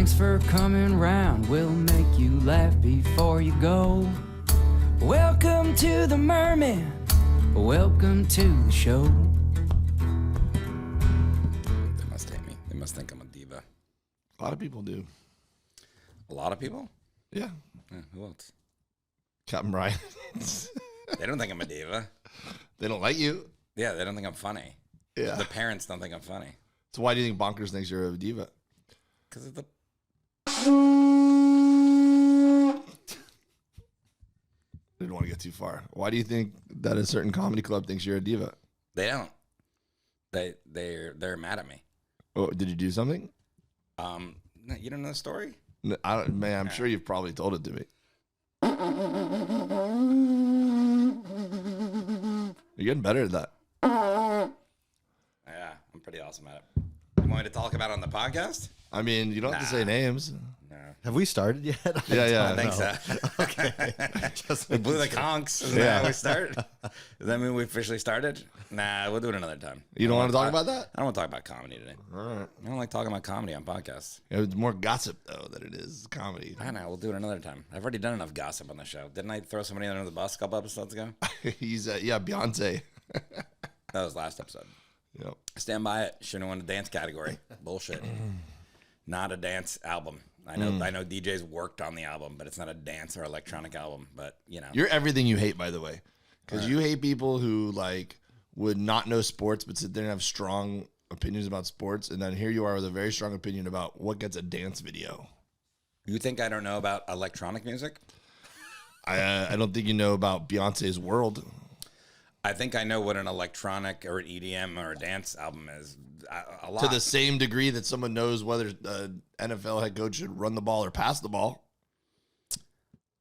Thanks for coming round. We'll make you laugh before you go. Welcome to the Mermen. Welcome to the show. They must hate me. They must think I'm a diva. A lot of people do. A lot of people? Yeah. Who else? Captain Brian. They don't think I'm a diva. They don't like you. Yeah, they don't think I'm funny. Yeah. The parents don't think I'm funny. So why do you think Bonkers thinks you're a diva? Because of the... Didn't want to get too far. Why do you think that a certain comedy club thinks you're a diva? They don't. They're mad at me. Oh, did you do something? No, you don't know the story? No, I don't, man, I'm sure you've probably told it to me. You're getting better at that. Yeah, I'm pretty awesome at it. You want me to talk about it on the podcast? I mean, you don't have to say names. No. Have we started yet? Yeah. I think so. Okay. We blew the conchs. Is that how we start? Does that mean we officially started? Nah, we'll do it another time. You don't want to talk about that? I don't want to talk about comedy today. All right. I don't like talking about comedy on podcasts. It's more gossip, though, than it is comedy. I know. We'll do it another time. I've already done enough gossip on the show. Didn't I throw somebody under the bus a couple episodes ago? He's, Beyonce. That was last episode. Yep. Stand by it. Shouldn't have won the dance category. Bullshit. Not a dance album. I know DJs worked on the album, but it's not a dance or electronic album. But, you know. You're everything you hate, by the way. Because you hate people who, like, would not know sports, but sit there and have strong opinions about sports. And then here you are with a very strong opinion about what gets a dance video. You think I don't know about electronic music? I don't think you know about Beyonce's world. I think I know what an electronic or an EDM or a dance album is. A lot. To the same degree that someone knows whether an NFL head coach should run the ball or pass the ball.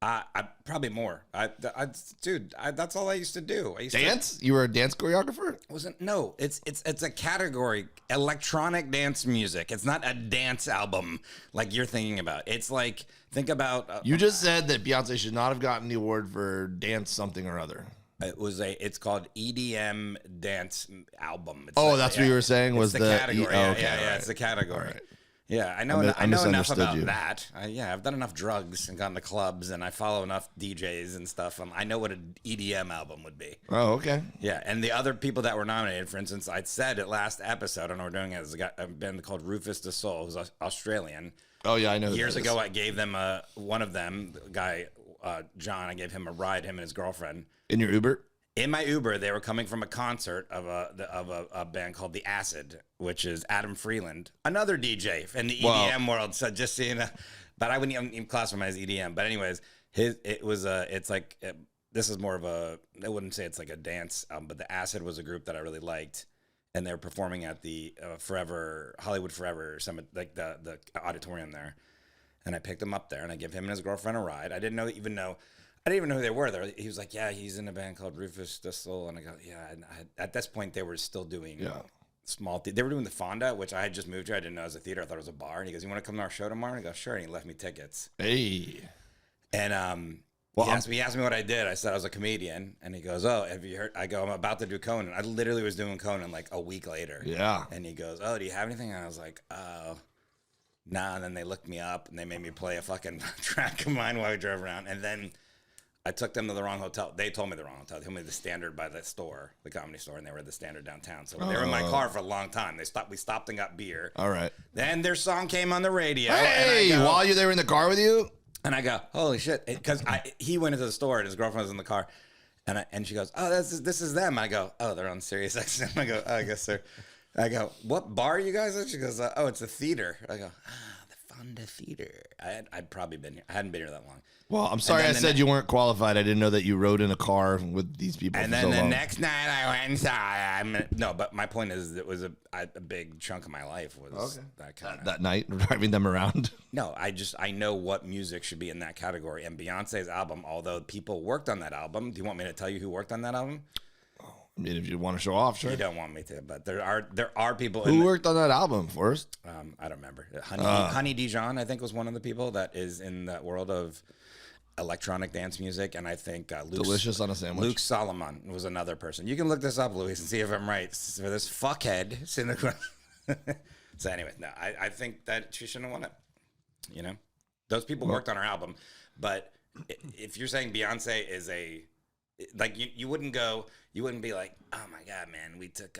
I probably more. That's all I used to do. I used Dance? You were a dance choreographer? No, it's a category. Electronic dance music. It's not a dance album like you're thinking about. It's like, think about. You just said that Beyonce should not have gotten the award for dance something or other. It's called EDM dance album. It's that's what you were saying was the category. Yeah, it's the category. Right. Yeah, I know enough misunderstood about you. that. I've done enough drugs and gone to clubs, and I follow enough DJs and stuff. I know what an EDM album would be. Oh, okay. Yeah, and the other people that were nominated, for instance, I said it last episode, and we're doing it, is a band called Rufus the Soul, who's Australian. Oh, yeah, I know. Years ago, I gave them one of them, the guy, John, I gave him a ride, him and his girlfriend. In your Uber? In my Uber, they were coming from a concert of a band called The Acid, which is Adam Freeland, another DJ in the EDM world. So just seeing, but I wouldn't even classify him as EDM. But anyways, this is more of a, I wouldn't say it's like a dance, but The Acid was a group that I really liked, and they were performing at the Hollywood Forever Summit, like the auditorium there. And I picked him up there, and I give him and his girlfriend a ride. I didn't even know who they were. He was like, yeah, he's in a band called Rufus the Soul. And I go, yeah. And at this point, they were still doing small they were doing the Fonda, which I had just moved to. I didn't know it was a theater. I thought it was a bar. And he goes, you want to come to our show tomorrow? And I go, sure. And he left me tickets. Hey. And he asked me what I did. I said I was a comedian. And he goes, oh, have you heard? I go, I'm about to do Conan. I literally was doing Conan like a week later. Yeah. And he goes, oh, do you have anything? And I was like, oh, nah. And then they looked me up, and they made me play a fucking track of mine while we drove around. And then I took them to the wrong hotel. They told me the wrong hotel. They told me the Standard by the store, the comedy store, and they were at the Standard downtown. So they were in my car for a long time. We stopped and got beer. All right. Then their song came on the radio. Hey, while they were in the car with you? And I go, holy shit. Because he went into the store, and his girlfriend was in the car. And she goes, oh, this is them. I go, oh, they're on Sirius XM. I go, oh, I guess they're. I go, what bar are you guys at? She goes, oh, it's a theater. I go, the Fonda Theater. I'd probably been here. I hadn't been here that long. Well, I'm sorry I said you weren't qualified. I didn't know that you rode in a car with these people. And for then so the long. next night I went and saw. No, but my point is, it was a big chunk of my life was that kind of that night driving them around. No, I know what music should be in that category. And Beyonce's album, although people worked on that album, do you want me to tell you who worked on that album? I mean, if you want to show off, sure. You don't want me to, but there are people. Who worked on that album, Forrest? I don't remember. Honey Dijon, I think, was one of the people that is in that world of electronic dance music, and I think Delicious on a sandwich. Luke Solomon was another person. You can look this up, Luis, and see if I'm right. For this fuckhead. So anyway, no, I think that she shouldn't have won it. You know, those people worked on her album, but if you're saying Beyonce is like you wouldn't be like, oh my god, man, we took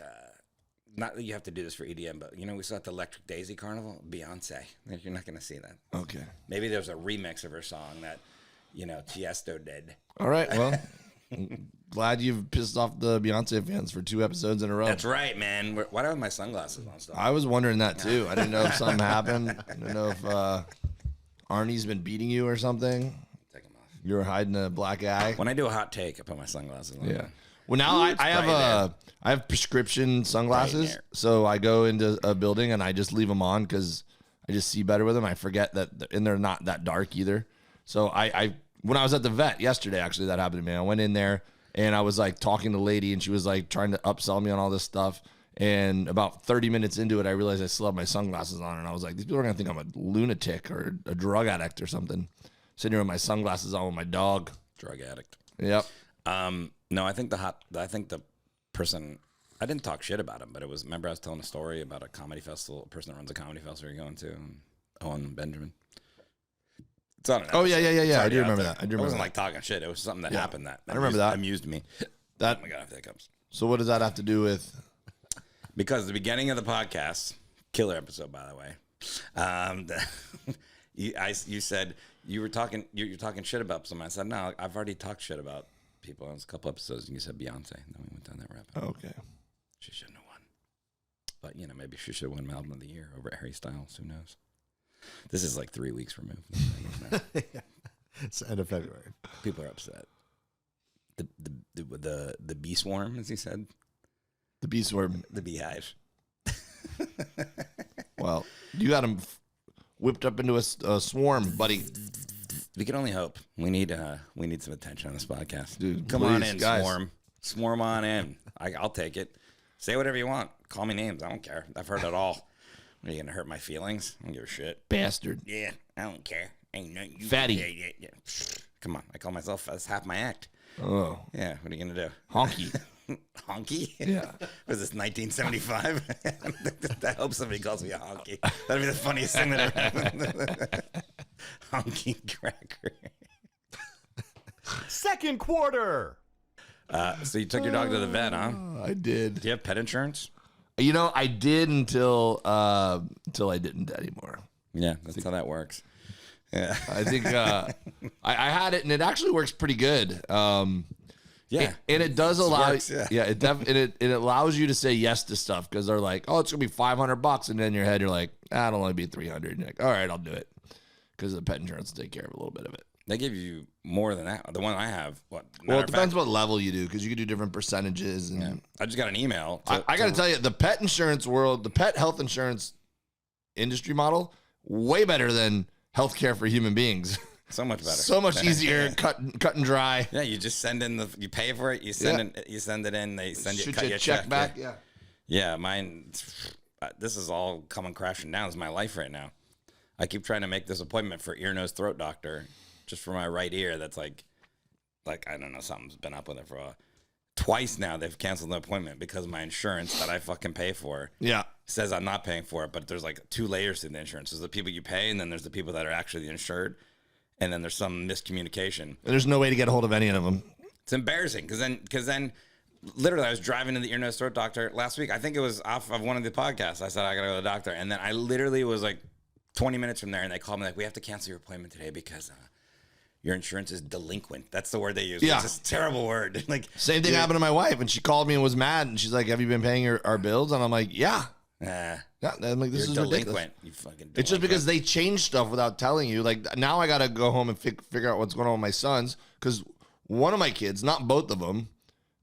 not that you have to do this for EDM, but we saw at the Electric Daisy Carnival, Beyonce. You're not going to see that. Okay. Maybe there's a remix of her song that Tiesto did. All right. Well, glad you've pissed off the Beyonce fans for 2 episodes in a row. That's right, man. Why do I have my sunglasses on still? I was wondering that too. I didn't know if something happened. I didn't know if Arnie's been beating you or something. Take them off. You were hiding a black eye. When I do a hot take, I put my sunglasses on. Yeah. Well, now I have prescription sunglasses, there. so I go into a building and I just leave them on because I just see better with them. I forget that, and they're not that dark either. So I when I was at the vet yesterday, actually that happened to me. I went in there and I was like talking to the lady, and she was like trying to upsell me on all this stuff. And about 30 minutes into it, I realized I still have my sunglasses on, and I was like, these people are gonna think I'm a lunatic or a drug addict or something. Sitting here with my sunglasses on with my dog. Drug addict. Yep. No, I think the person, I didn't talk shit about him, but remember I was telling a story about a comedy festival, a person that runs a comedy festival you're going to, Owen Benjamin. It's on an episode. Oh yeah. I do remember there. that. I do It remember wasn't that. like talking shit. It was something that happened that I remember that. amused me. That- oh my God, if that comes. So what does that have to do with? Because the beginning of the podcast, killer episode, by the way. You said you're talking shit about someone. I said, no, I've already talked shit about people. It was a couple episodes, and you said Beyonce. And then we went down that rabbit hole. Okay. She shouldn't have won. But, maybe she should have won Album of the Year over Harry Styles. Who knows? This is like 3 weeks removed. It's the end of February. People are upset. The bee swarm, as he said. The bee swarm. The beehive. Well, you got him whipped up into a swarm, buddy. We can only hope. We need some attention on this podcast. Dude, come on please, in, guys. Swarm on in. I'll take it. Say whatever you want. Call me names. I don't care. I've heard it all. Are you gonna hurt my feelings? I don't give a shit. Bastard. Yeah, I don't care. Ain't nothing you Fatty. can say. Yeah. Come on. I call myself. That's half my act. Oh. Yeah. What are you gonna do? Honky. Honky? Yeah. Was this 1975? I hope somebody calls me a honky. That'd be the funniest thing that ever happened. Honky cracker. Second quarter. So you took your dog to the vet, huh? I did. Do you have pet insurance? I did until I didn't anymore. Yeah, that's how that works. Yeah. I think I had it, and it actually works pretty good. Yeah. And it does allow, works, yeah. it allows you to say yes to stuff because they're like, oh, it's gonna be $500, and then in your head you're like, it'll only be $300. And you're like, all right, I'll do it because the pet insurance will take care of a little bit of it. They give you more than that. The one I have, what? Well, it depends what level you do because you can do different percentages. And Yeah. I just got an email. I got to tell you, the pet insurance world, the pet health insurance industry model, way better than healthcare for human beings. So much better. So much easier, cut and dry. Yeah, you just send in you pay for it. You send it in. They send you, Shoot cut you you a a check check back. Yeah. Yeah. Yeah, mine. This is all coming crashing down. This is my life right now. I keep trying to make this appointment for ear, nose, throat doctor, just for my right ear. That's like I don't know, something's been up with it for a while. Twice now they've canceled the appointment because my insurance that I fucking pay for Yeah. says I'm not paying for it. But there's like 2 layers to the insurance. There's the people you pay, and then there's the people that are actually insured, and then there's some miscommunication. And there's no way to get a hold of any of them. It's embarrassing because then literally I was driving to the ear, nose, throat doctor last week. I think it was off of one of the podcasts. I said I gotta go to the doctor, and then I literally was like 20 minutes from there, and they called me like, we have to cancel your appointment today because your insurance is delinquent. That's the word they use. Yeah. It's just a terrible word. Like Same thing happened to my wife, and she called me and was mad, and she's like, "Have you been paying our bills?" And I'm like, "Yeah." Nah, Yeah, I'm like, this you're is delinquent. ridiculous. You fucking delinquent. It's just because they change stuff without telling you. Like now, I gotta go home and figure out what's going on with my sons because one of my kids, not both of them,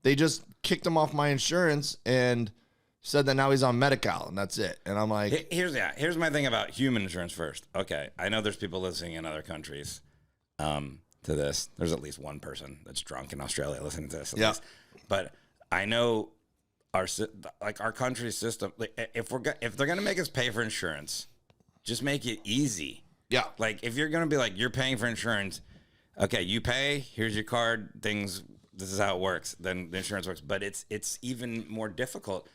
they just kicked him off my insurance and said that now he's on Medi-Cal and that's it. And I'm like, here's my thing about human insurance first. Okay, I know there's people listening in other countries to this. There's at least one person that's drunk in Australia listening to this. At least. But I know our country's system. Like, if they're gonna make us pay for insurance, just make it easy. yeah, Like if you're gonna be like you're paying for insurance, okay, you pay. Here's your card. This is how it works. Then the insurance works. But it's even more difficult.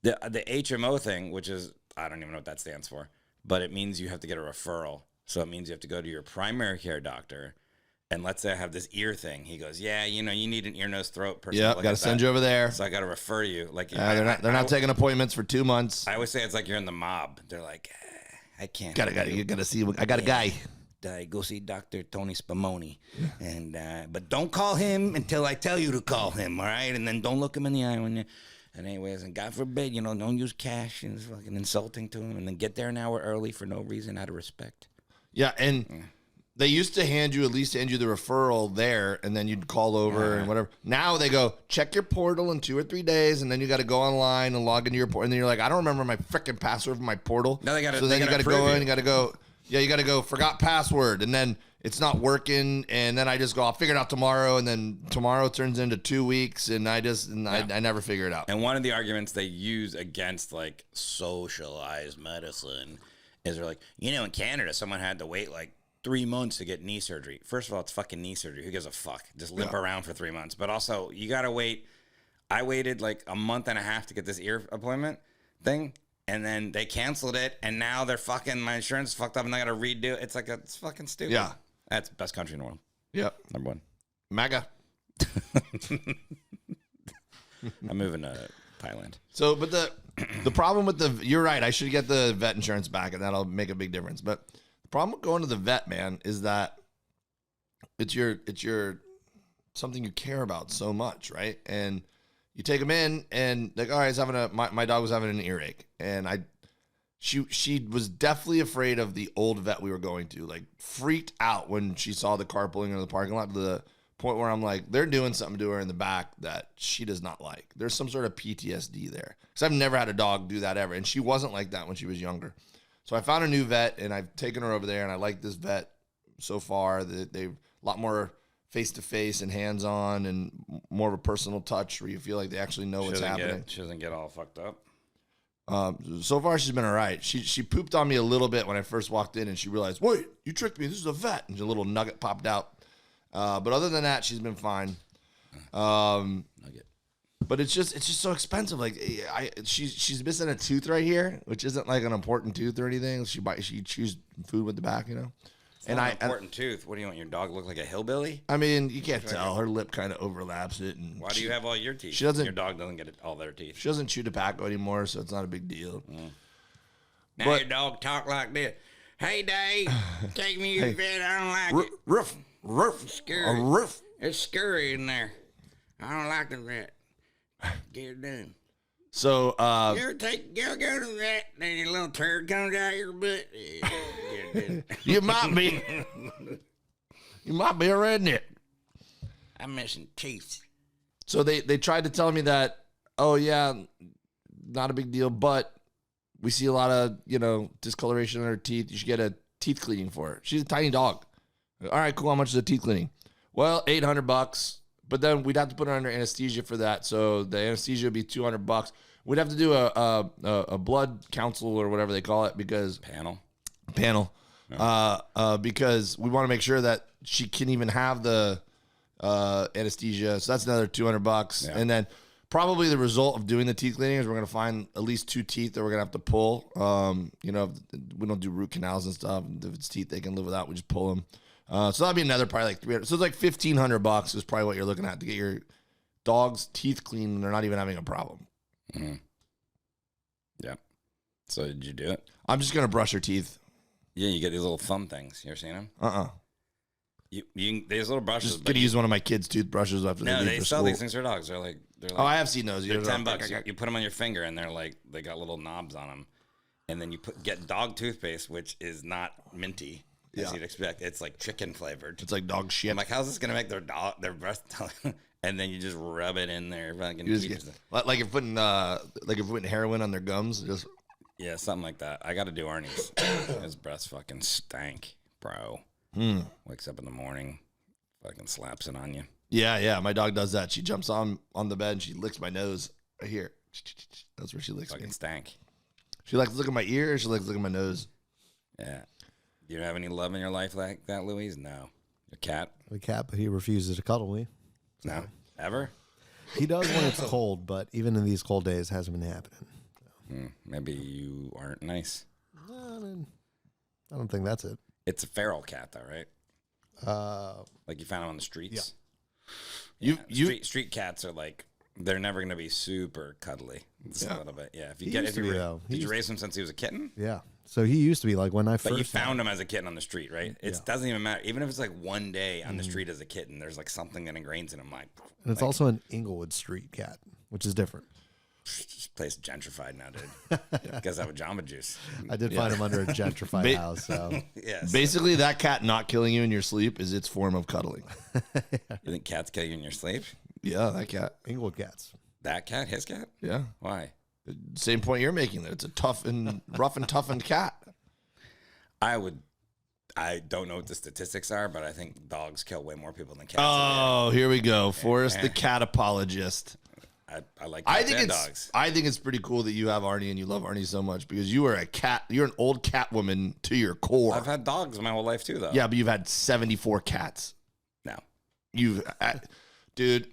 The HMO thing, which is I don't even know what that stands for, but it means you have to get a referral So it means you have to go to your primary care doctor. And let's say I have this ear thing. He goes, yeah, you need an ear, nose, throat person. Yeah, got to send you over there. So I got to refer you. Like they're not taking appointments for 2 months. I always say it's like you're in the mob. They're like, I can't. You gotta see. I got a guy. Go see Dr. Tony Spumoni, and but don't call him until I tell you to call him. All right, and then don't look him in the eye when you. And anyways, and God forbid, don't use cash, and it's fucking insulting to him. And then get there an hour early for no reason out of respect. Yeah, and. They used to at least hand you the referral there, and then you'd call over and whatever. Now they go, check your portal in 2 or 3 days, and then you got to go online and log into your portal. And then you're like, I don't remember my freaking password for my portal. No, they got to. So then you got to go in, you got to go. Yeah, you got to go. Forgot password, and then it's not working. And then I just go, I'll figure it out tomorrow, and then tomorrow turns into 2 weeks, and I never figure it out. And one of the arguments they use against like socialized medicine is they're like, in Canada, someone had to wait like 3 months to get knee surgery. First of all, it's fucking knee surgery. Who gives a fuck? Just limp around for 3 months. But also, you got to wait. I waited like a month and a half to get this ear appointment thing, and then they canceled it, and now they're fucking, my insurance fucked up, and I got to redo it. It's like, it's fucking stupid. Yeah. That's the best country in the world. Yep. Number one. MAGA. I'm moving to Thailand. So, but the problem with you're right, I should get the vet insurance back, and that'll make a big difference. But the problem with going to the vet, man, is that it's your something you care about so much, right? And you take him in, and like, all right, he's having my dog was having an earache, and she was definitely afraid of the old vet we were going to, like freaked out when she saw the car pulling into the parking lot to the point where I'm like, they're doing something to her in the back that she does not like. There's some sort of PTSD there, because I've never had a dog do that ever, and she wasn't like that when she was younger. So I found a new vet, and I've taken her over there, and I like this vet so far. They've a lot more face-to-face and hands-on and more of a personal touch where you feel like they actually know what's happening. She doesn't get all fucked up. So far, she's been all right. She pooped on me a little bit when I first walked in, and she realized, wait, you tricked me. This is a vet. And a little nugget popped out. But other than that, she's been fine. Nugget. But it's just so expensive. Like she's missing a tooth right here, which isn't like an important tooth or anything. She chews food with the back, you know. And an important tooth. What do you want? Your dog look like a hillbilly? I mean, you can't tell. Her lip kind of overlaps it. And why do you have all your teeth? She doesn't. Your dog doesn't get all their teeth. She doesn't chew tobacco anymore, so it's not a big deal. Now your dog talk like this. Hey, Dave, take me to the vet. I don't like it. Ruff. It's scary. It's scary in there. I don't like the vet. Get it done. So, you ever go to the vet, and your little turd comes out your butt? Yeah, get it done. you might be a redneck. I'm missing teeth. So they tried to tell me that, oh yeah, not a big deal, but we see a lot of, discoloration in her teeth. You should get a teeth cleaning for her. She's a tiny dog. All right, cool. How much is a teeth cleaning? Well, $800, but then we'd have to put her under anesthesia for that. So the anesthesia would be $200. We'd have to do a blood council or whatever they call it because panel, because we want to make sure that she can even have the anesthesia. So that's another $200. Yeah. And then probably the result of doing the teeth cleaning is we're going to find at least 2 teeth that we're going to have to pull. We don't do root canals and stuff. If it's teeth they can live without, we just pull them. So that'd be another probably like $300. So it's like $1,500 is probably what you're looking at to get your dog's teeth clean. And they're not even having a problem. Mm-hmm. Yeah. So did you do it? I'm just going to brush her teeth. Yeah, you get these little thumb things. You ever seen them? These little brushes. Just going to use one of my kids' toothbrushes after they leave they for sell school. these things for dogs. They're like oh, I have seen those. They're $10. You put them on your finger, and they got little knobs on them. And then you get dog toothpaste, which is not minty. As you'd expect. It's like chicken flavored. It's like dog shit. I'm like, how's this gonna make their breath? And then you just rub it in there. Like you're putting heroin on their gums. Just something like that. I got to do Arnie's. His breath fucking stank, bro. Wakes up in the morning, fucking slaps it on you. Yeah. My dog does that. She jumps on the bed and she licks my nose right here. That's where she licks fucking me. Stank. She likes to look at my ear. Or she likes to look at my nose. Yeah. Do you have any love in your life like that, Louise? No. Your cat? The cat, but he refuses to cuddle me. So. No? Ever? He does when it's cold, but even in these cold days, it hasn't been happening. So. Maybe you aren't nice. I don't think that's it. It's a feral cat, though, right? Like you found him on the streets. Yeah. Street cats are like they're never gonna be super cuddly. Just a little bit. Yeah. If you did you raise him since he was a kitten? Yeah. So he used to be like when I first. But you found him as a kitten on the street, right? It doesn't even matter. Even if it's like one day on the street as a kitten, there's like something that ingrains in him. And it's also an Inglewood Street cat, which is different. This place is gentrified now, dude. Guys have a Jamba Juice. I did find him under a gentrified house. So Yes. Basically, that cat not killing you in your sleep is its form of cuddling. You think cats kill you in your sleep? Yeah, that cat. Inglewood cats. That cat? His cat? Yeah. Why? Same point you're making there. It's a tough and rough and toughened cat. I don't know what the statistics are, but I think dogs kill way more people than cats. Oh, here we go. Forrest, the cat apologist. I like cats and dogs. I think it's pretty cool that you have Arnie and you love Arnie so much because you are a cat. You're an old cat woman to your core. I've had dogs my whole life too, though. Yeah, but you've had 74 cats. No. Dude,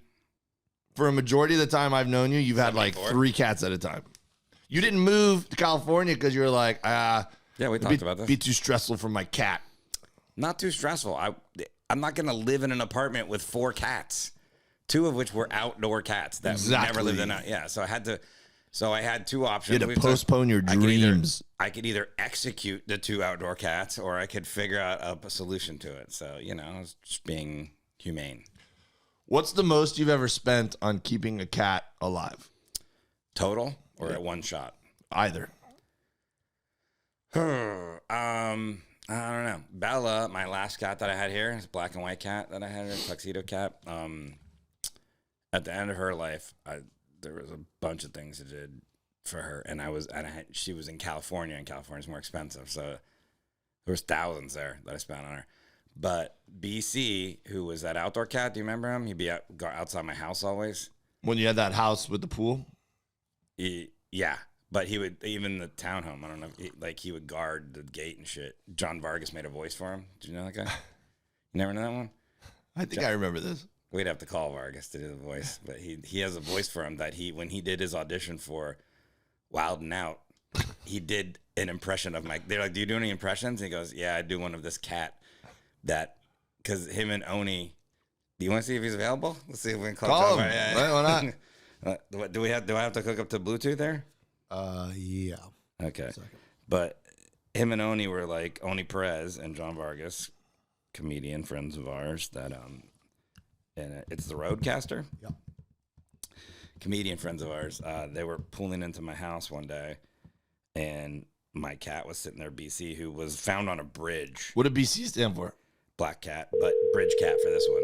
for a majority of the time I've known you, you've had like 3 cats at a time. You didn't move to California because you were like, yeah, we talked about this. Be too stressful for my cat. Not too stressful. I'm not going to live in an apartment with 4 cats, 2 of which were outdoor cats that never lived in. Yeah, so I had 2 options. You had to postpone your dreams. I could either execute the 2 outdoor cats, or I could figure out a solution to it. So I was just being humane. What's the most you've ever spent on keeping a cat alive? Total or at one shot? Either. I don't know. Bella, my last cat that I had here, this black and white cat that I had here, tuxedo cat. At the end of her life, there was a bunch of things I did for her, and she was in California, and California's more expensive, so there was thousands there that I spent on her. But BC, who was that outdoor cat, do you remember him? He'd be outside my house always. When you had that house with the pool? Yeah. But he would, even the townhome, I don't know, he would guard the gate and shit. John Vargas made a voice for him. Did you know that guy? You never know that one? I think I remember this. We'd have to call Vargas to do the voice. But he has a voice for him that when he did his audition for Wild 'N Out, he did an impression of they're like, do you do any impressions? And he goes, yeah, I do one of this cat because him and Oni, do you want to see if he's available? Let's see if we can call him. Yeah. Why not? Do I have to hook up to Bluetooth there? Yeah. Okay. But him and Oni were like Oni Perez and John Vargas, comedian friends of ours that and it's the Roadcaster. Yep. Comedian friends of ours. They were pulling into my house one day, and my cat was sitting there, BC, who was found on a bridge. What did BC stand for? Black cat, but bridge cat for this one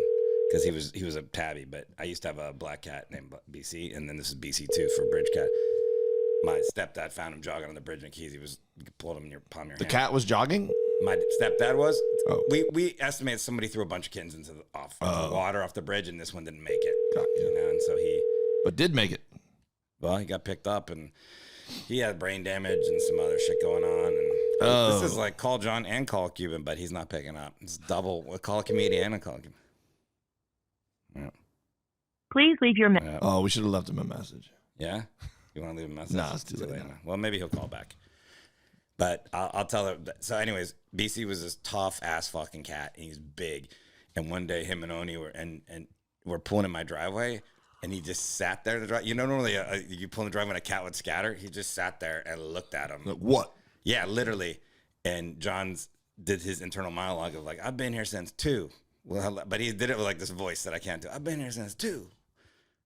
because he was a tabby. But I used to have a black cat named BC, and then this is BC2 for bridge cat. My stepdad found him jogging on the bridge in Keys. You pulled him in your palm of your hand. The cat was jogging? My stepdad was. Oh. We estimated somebody threw a bunch of kittens into the water off the bridge, and this one didn't make it. Got you. And so But did make it. Well, he got picked up, and he had brain damage and some other shit going on. And this is like call John and call Cuban, but he's not picking up. It's double. We'll call a comedian and call Cuban. Yeah. Please leave your message. Oh, we should have left him a message. Yeah? You want to leave a message? No, it's too late. Well, maybe he'll call back. But I'll tell her. So anyways, BC was this tough ass fucking cat, and he's big. And one day him and Oni were pulling in my driveway, and he just sat there. Normally you pull in the driveway and a cat would scatter. He just sat there and looked at him. Like, what? Yeah, literally. And John's did his internal monologue of like, I've been here since 2. Well, but he did it with like this voice that I can't do. I've been here since 2.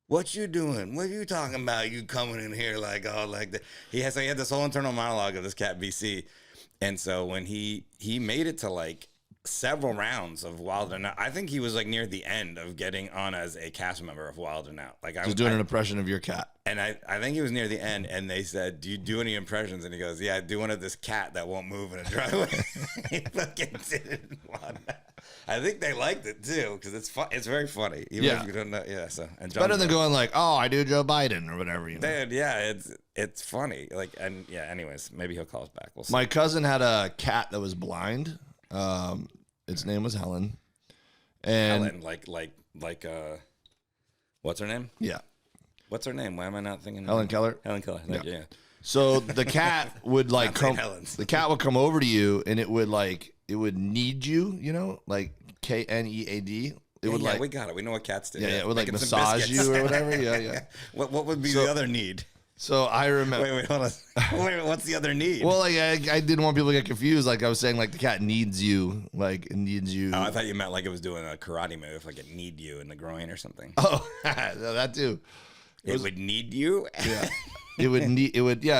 What you doing? What are you talking about? You coming in here like all like that? He had this whole internal monologue of this cat BC, and so when he made it to like several rounds of Wild 'N Out, I think he was like near the end of getting on as a cast member of Wild 'N Out. Like I was doing an impression of your cat, and I think he was near the end. And they said, "Do you do any impressions?" And he goes, "Yeah, I do one of this cat that won't move in a driveway." He fucking did it in Wild 'N Out. I think they liked it too because it's fun. It's very funny. Even if you don't know, yeah. So and better than going like, "Oh, I do Joe Biden" or whatever. You know? Dude, yeah, it's funny. Like and yeah. Anyways, maybe he'll call us back. We'll see. My cousin had a cat that was blind. Its name was Helen. And Helen, like what's her name? Yeah. What's her name? Why am I not thinking? Helen Keller. Helen Keller. Yeah. So the cat would like come. Helen's. The cat would come over to you, and it would like need you, like KNEAD. It would we got it. We know what cats do. Yeah, it would like Making some massage biscuits. you or whatever. Yeah. What would be the other need? So I remember. Wait, hold on. Wait, what's the other need? Well, like I didn't want people to get confused. Like I was saying, like the cat needs you. Like it needs you. Oh, I thought you meant like it was doing a karate move, like it need you in the groin or something. Oh, that too. It would need you. Yeah. It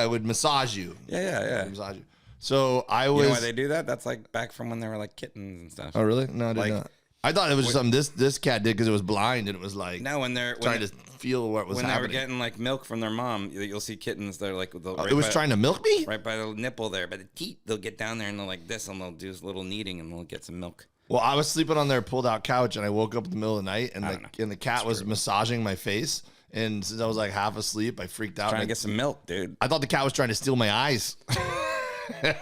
would massage you. Yeah. Massage you. So I was. You know why they do that? That's like back from when they were like kittens and stuff. Oh, really? No, I did not. I thought it was just something this cat did because it was blind and it was like when they're trying to feel what was when happening. they were getting like milk from their mom, you'll see kittens. They're like it was trying to milk me right by the nipple there, by the teat. They'll get down there and they'll like this, and they'll do this little kneading, and they'll get some milk. Well, I was sleeping on their pulled out couch, and I woke up in the middle of the night, and the cat was massaging my face. And since I was like half asleep, I freaked out. Trying to get some milk, dude. I thought the cat was trying to steal my eyes.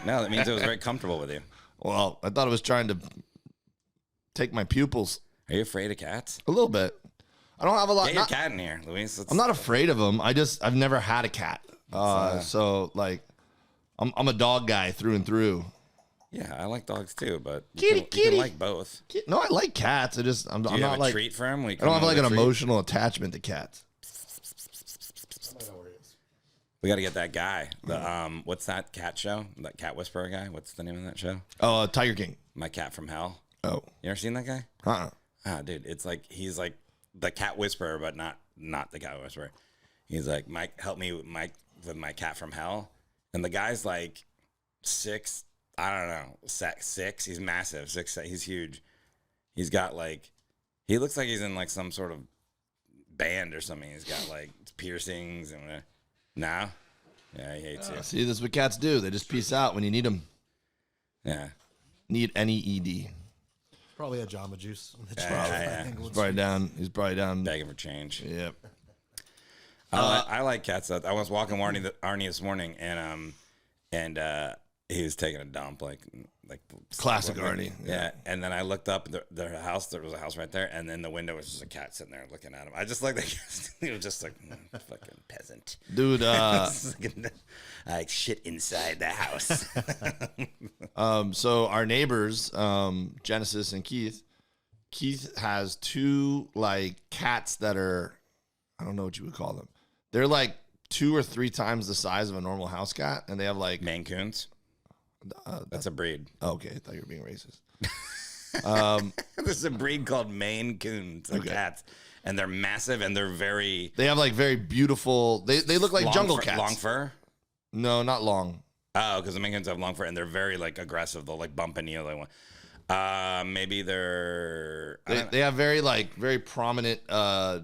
No, that means it was very comfortable with you. Well, I thought it was trying to take my pupils. Are you afraid of cats? A little bit. I don't have a lot. Get your cat in here, Luis. I'm not afraid of them. I've never had a cat. So like, I'm a dog guy through and through. Yeah, I like dogs too, but Kitty. you can like both. No, I like cats. I'm Do you not have a like treat for him? I don't have like an emotional attachment to cats. We got to get that guy. The what's that cat show? That cat whisperer guy. What's the name of that show? Oh, Tiger King. My Cat from Hell. Oh, You ever seen that guy? Ah, dude, it's like he's like the cat whisperer, but not the cat whisperer. He's like, Mike, help me with my cat from hell. And the guy's like 6, I don't know, 6. He's massive, 6. He's huge. He's got like, he looks like he's in like some sort of band or something. He's got like piercings and whatever. No, yeah, he hates you. See, this is what cats do. They just peace out when you need them. Yeah. Need NEED. Probably a Jamba Juice. Yeah. He's probably down. Begging for change. Yep. I like cats. I was walking Arnie this morning, and he was taking a dump, like Classic Arnie. Yeah. And then I looked up their house. There was a house right there, and then the window was just a cat sitting there looking at him. I just like that. He was just like fucking peasant, Dude. like shit inside the house. So our neighbors, Genesis and Keith has 2 like cats that are, I don't know what you would call them. They're like 2 or 3 times the size of a normal house cat, and they have like Maine Coons. That's a breed. Okay, I thought you were being racist. There's a breed called Maine Coons of cats, and they're massive and they're very. They have like very beautiful. They look like jungle cats. Long fur. No, not long. Oh, because the Maine Coons have long fur and they're very like aggressive. They'll like bump into you. Maybe they have very prominent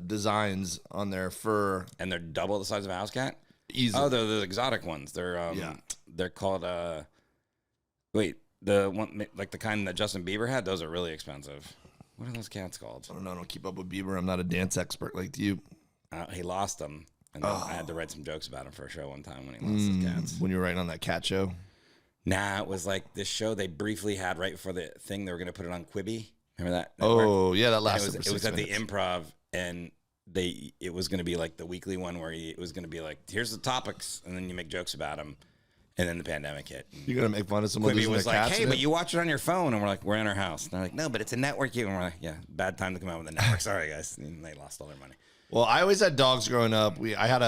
designs on their fur, and they're double the size of a house cat. Easily. Oh, they're the exotic ones. They're called the one like the kind that Justin Bieber had. Those are really expensive. What are those cats called? I don't know. I don't keep up with Bieber. I'm not a dance expert like you. He lost them, and then I had to write some jokes about him for a show one time when he lost his cats. When you were writing on that cat show. Nah, it was like this show they briefly had right before the thing. They were going to put it on Quibi. Remember that? Oh, yeah, that lasted It for was 6 at the minutes. Improv, and it was going to be like the weekly one where it was going to be like, here's the topics, and then you make jokes about them. And then the pandemic hit. You're going to make fun of someone Quibi losing was their like, cats hey, in but it? you watch it on your phone. And we're like, we're in our house. And they're like, no, but it's a network. And we're like, yeah, bad time to come out with a network. Sorry, guys. And they lost all their money. Well, I always had dogs growing up. I had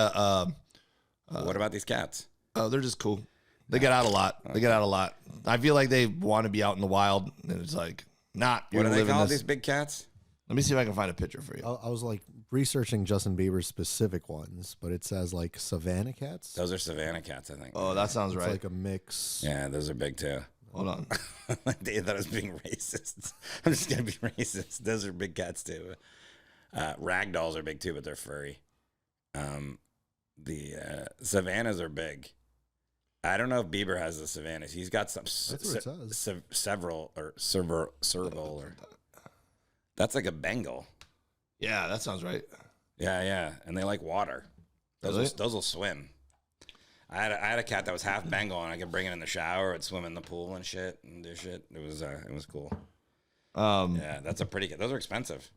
What about these cats? Oh, they're just cool. They get out a lot. They get out a lot. I feel like they want to be out in the wild, and it's like, not. What do they call these big cats? Let me see if I can find a picture for you. I was like researching Justin Bieber's specific ones, but it says like Savannah cats. Those are Savannah cats, I think. Oh, that sounds It's right. like a mix. Yeah, those are big too. Hold on. They thought I was being racist. I'm just going to be racist. Those are big cats too. Ragdolls are big too, but they're furry. The Savannahs are big. I don't know if Bieber has the Savannahs. He's got some That's what it says. several or serval or that's like a Bengal. Yeah, that sounds right. Yeah, and they like water. Those will swim. I had a cat that was half Bengal, and I could bring it in the shower. It'd swim in the pool and shit and do shit. It was cool. Yeah, that's a pretty good. Those are expensive.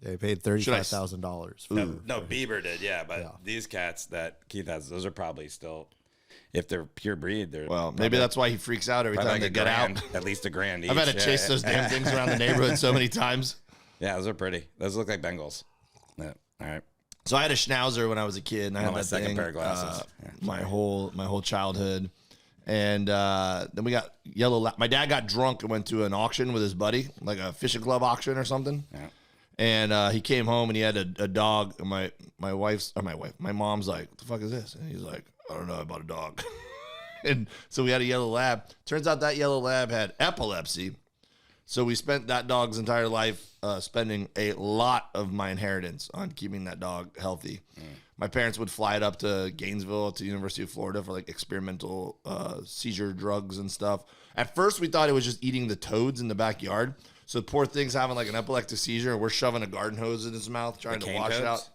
They paid $35,000. No, Bieber did, yeah. But these cats that Keith has, those are probably still. If they're pure breed, they're maybe that's why he freaks out every time they get out. At least $1,000 each. I've had to chase those damn things around the neighborhood so many times. Yeah, those are pretty. Those look like Bengals. Yeah. All right. So I had a Schnauzer when I was a kid, and I had my that second thing, pair of glasses. my whole childhood, and then we got yellow lab. My dad got drunk and went to an auction with his buddy, like a fishing club auction or something. Yeah. And he came home and he had a dog. And my mom's like, "What the fuck is this?" And he's like, "I don't know. I bought a dog." And so we had a yellow lab. Turns out that yellow lab had epilepsy. So we spent that dog's entire life spending a lot of my inheritance on keeping that dog healthy. My parents would fly it up to Gainesville, to the University of Florida for like experimental seizure drugs and stuff. At first, we thought it was just eating the toads in the backyard. So the poor thing's having like an epileptic seizure, and we're shoving a garden hose in his mouth trying to wash it out.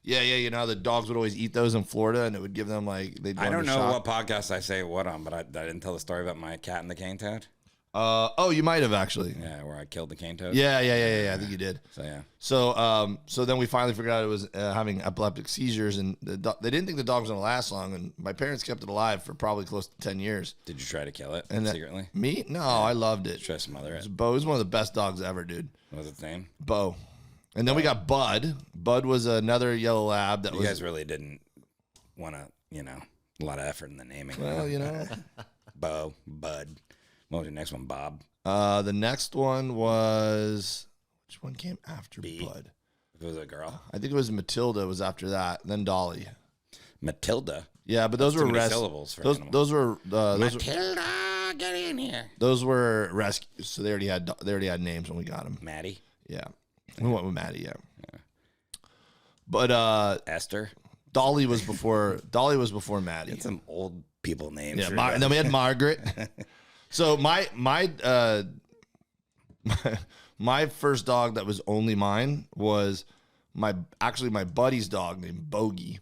Yeah, you know, the dogs would always eat those in Florida, and it would give them like they'd go I don't into know shock. what podcast I say what on, but I didn't tell the story about my cat and the cane toad. You might have actually. Yeah, where I killed the cane toad. Yeah. I think you did. So yeah. So then we finally figured out it was having epileptic seizures, and they didn't think the dog was gonna last long, and my parents kept it alive for probably close to 10 years. Did you try to kill it secretly? Me? No, I loved it. Try to smother it. Bo was one of the best dogs ever, dude. What was its name? Bo. And then we got Bud. Bud was another yellow lab that You was. guys really didn't want to, a lot of effort in the naming. Well, you know. Bo, Bud. What was your next one? Bob. The next one was, which one came after B. Bud? If it was a girl. I think it was Matilda was after that, then Dolly. Matilda. Yeah, but those Too were many syllables for those an animal. those were Matilda, get in here. those were rescues. So they already had names when we got them. Maddie. Yeah, we went with Maddie. Yeah. But Esther. Dolly was before Maddie. Get some old people names. Yeah, and then we had Margaret. So my first dog that was only mine was my buddy's dog named Bogey,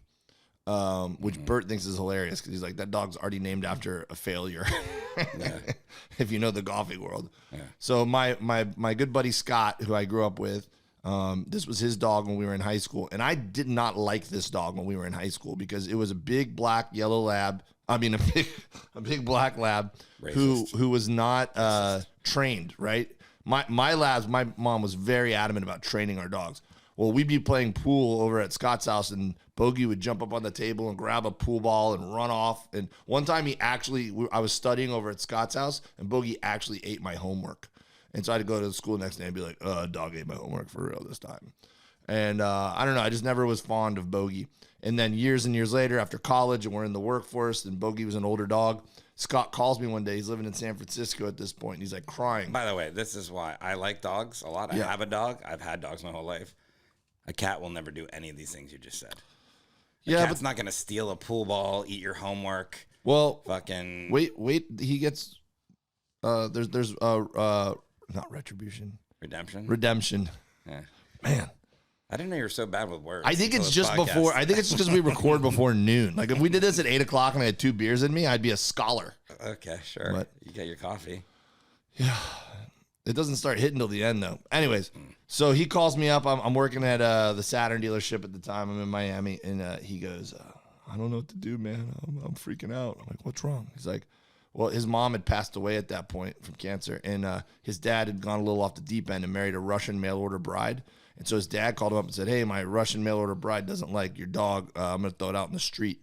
which Bert thinks is hilarious because he's like, that dog's already named after a failure. If you know the golfing world. Yeah. So my good buddy Scott, who I grew up with, this was his dog when we were in high school, and I did not like this dog when we were in high school because it was a big black yellow lab. I mean, a big black lab who was not trained, right? My labs, my mom was very adamant about training our dogs. Well, we'd be playing pool over at Scott's house, and Bogey would jump up on the table and grab a pool ball and run off. And one time I was studying over at Scott's house, and Bogey actually ate my homework. And so I had to go to the school the next day and be like, dog ate my homework for real this time. And I don't know, I just never was fond of Bogey. And then years and years later, after college, and we're in the workforce, and Bogey was an older dog, Scott calls me one day. He's living in San Francisco at this point, and he's like crying. By the way, this is why I like dogs a lot. I have a dog. I've had dogs my whole life. A cat will never do any of these things you just said. Cat's not going to steal a pool ball, eat your homework. Well, fucking wait. He gets there's not retribution, redemption. Yeah, man. I didn't know you were so bad with words. I think it's just before. I think it's just because we record before noon. Like if we did this at 8 o'clock and I had 2 beers in me, I'd be a scholar. Okay, sure. But you get your coffee. Yeah, it doesn't start hitting till the end though. Anyways, so he calls me up. I'm working at the Saturn dealership at the time. I'm in Miami, and he goes, "I don't know what to do, man. I'm freaking out." I'm like, "What's wrong?" He's like, well, his mom had passed away at that point from cancer, and his dad had gone a little off the deep end and married a Russian mail order bride. And so his dad called him up and said, "Hey, my Russian mail order bride doesn't like your dog. I'm going to throw it out in the street."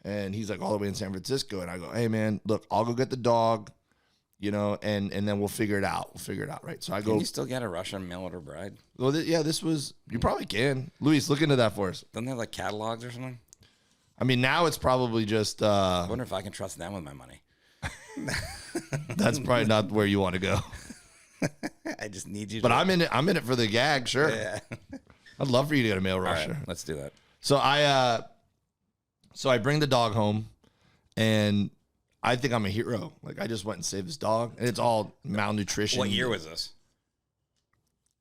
And he's like all the way in San Francisco. And I go, "Hey, man, look, I'll go get the dog, and then we'll figure it out. Right?" So I go. Can you still get a Russian mail order bride? Well, this was, you probably can. Luis, look into that for us. Don't they have like catalogs or something? I mean, now it's probably just. I wonder if I can trust them with my money. That's probably not where you want to go. I just need you. But I'm in it for the gag, sure. Yeah. I'd love for you to get a mail rusher. Right, let's do that. So I bring the dog home, and I think I'm a hero. Like I just went and saved this dog, and it's all malnutrition. What year was this?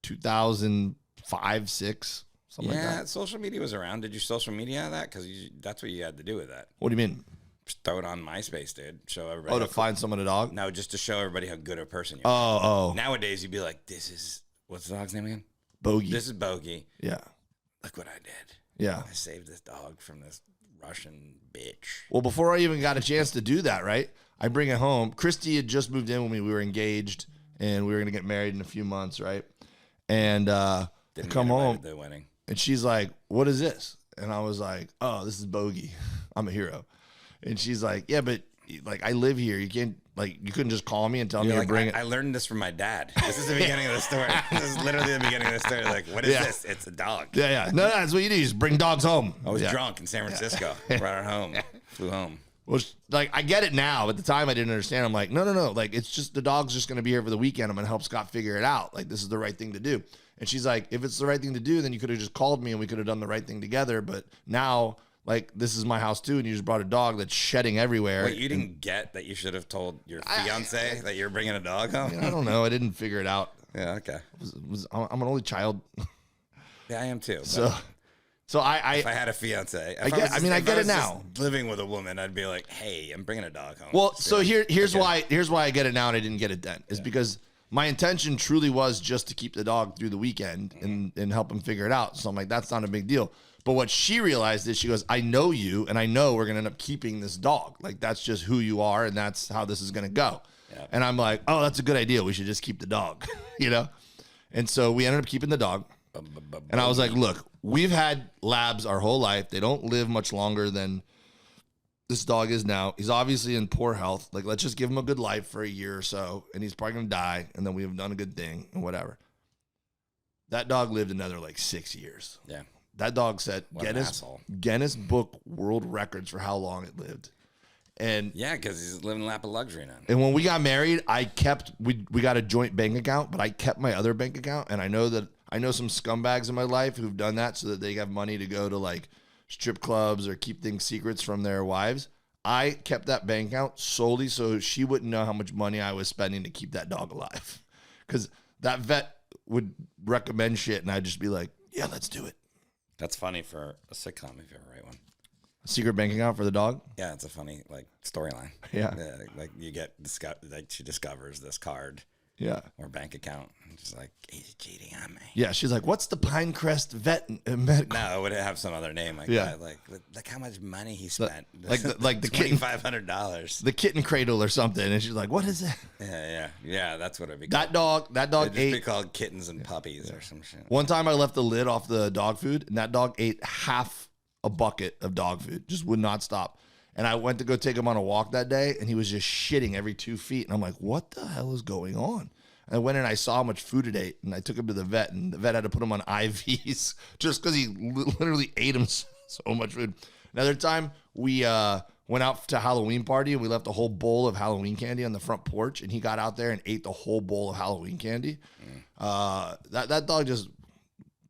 2005, 6, something like that. Social media was around. Did you social media that? Because that's what you had to do with that. What do you mean? Just throw it on MySpace, dude. Show everybody. Oh, to find someone a dog? No, just to show everybody how good a person you are. Oh. Nowadays, you'd be like, "This is what's the dog's name again? Bogey. This is Bogey. Yeah. Look what I did. Yeah. I saved this dog from this Russian bitch. Well, before I even got a chance to do that, right? I bring it home. Christy had just moved in with me. We were engaged, and we were going to get married in a few months, right? And I come home, to the wedding. and she's like, "What is this?" And I was like, "Oh, this is Bogey. I'm a hero." And she's like, "Yeah, but like I live here. You can't like you couldn't just call me and tell me to bring it." I learned this from my dad. This is the beginning of the story. This is literally the beginning of the story. Like, what is this? It's a dog. Yeah. No, that's what you do. You just bring dogs home. I was drunk in San Francisco. Brought her home. Flew home. Well, like I get it now. At the time, I didn't understand. I'm like, no. Like it's just the dog's just going to be here for the weekend. I'm going to help Scott figure it out. Like this is the right thing to do. And she's like, if it's the right thing to do, then you could have just called me and we could have done the right thing together. But now, like this is my house too, and you just brought a dog that's shedding everywhere. Wait, you didn't get that you should have told your fiance that you're bringing a dog home? I don't know. I didn't figure it out. Yeah, okay. I'm an only child. Yeah, I am too. So I if I had a fiance, I get it now. Living with a woman, I'd be like, "Hey, I'm bringing a dog home." Well, so here's why I get it now and I didn't get it then is because my intention truly was just to keep the dog through the weekend and help him figure it out. So I'm like, that's not a big deal. But what she realized is she goes, I know you and I know we're gonna end up keeping this dog. Like that's just who you are and that's how this is gonna go. Yeah. And I'm like, oh, that's a good idea. We should just keep the dog, you know? And so we ended up keeping the dog. And I was like, look, we've had labs our whole life. They don't live much longer than this dog is now. He's obviously in poor health. Like, let's just give him a good life for a year or so, and he's probably going to die, and then we have done a good thing and whatever. That dog lived another, 6 years. Yeah. That dog set Guinness Book World Records for how long it lived. And yeah, because he's living a lap of luxury now. And when we got married, we got a joint bank account, but I kept my other bank account, and I know some scumbags in my life who've done that so that they have money to go to strip clubs or keep things secrets from their wives. I kept that bank account solely so she wouldn't know how much money I was spending to keep that dog alive. Because that vet would recommend shit, and I'd just be like, yeah, let's do it. That's funny for a sitcom if you ever write one. A secret bank account for the dog? Yeah, it's a funny storyline. Yeah. You get she discovers this card. Yeah. Or bank account. And just he's cheating on me. Yeah, she's like, what's the Pinecrest vet medical? No, it would have some other name that. Look how much money he spent. The $2,500. The kitten cradle or something. And she's like, what is that? Yeah, that's what it'd be called. That dog it'd ate. Be called Kittens and Puppies or some shit. One time I left the lid off the dog food, and that dog ate half a bucket of dog food. Just would not stop. And I went to go take him on a walk that day, and he was just shitting every 2 feet. And I'm like, what the hell is going on? And I went and I saw how much food it ate, and I took him to the vet, and the vet had to put him on IVs just because he literally ate him so much food. Another time, we went out to Halloween party, and we left a whole bowl of Halloween candy on the front porch, and he got out there and ate the whole bowl of Halloween candy. That dog just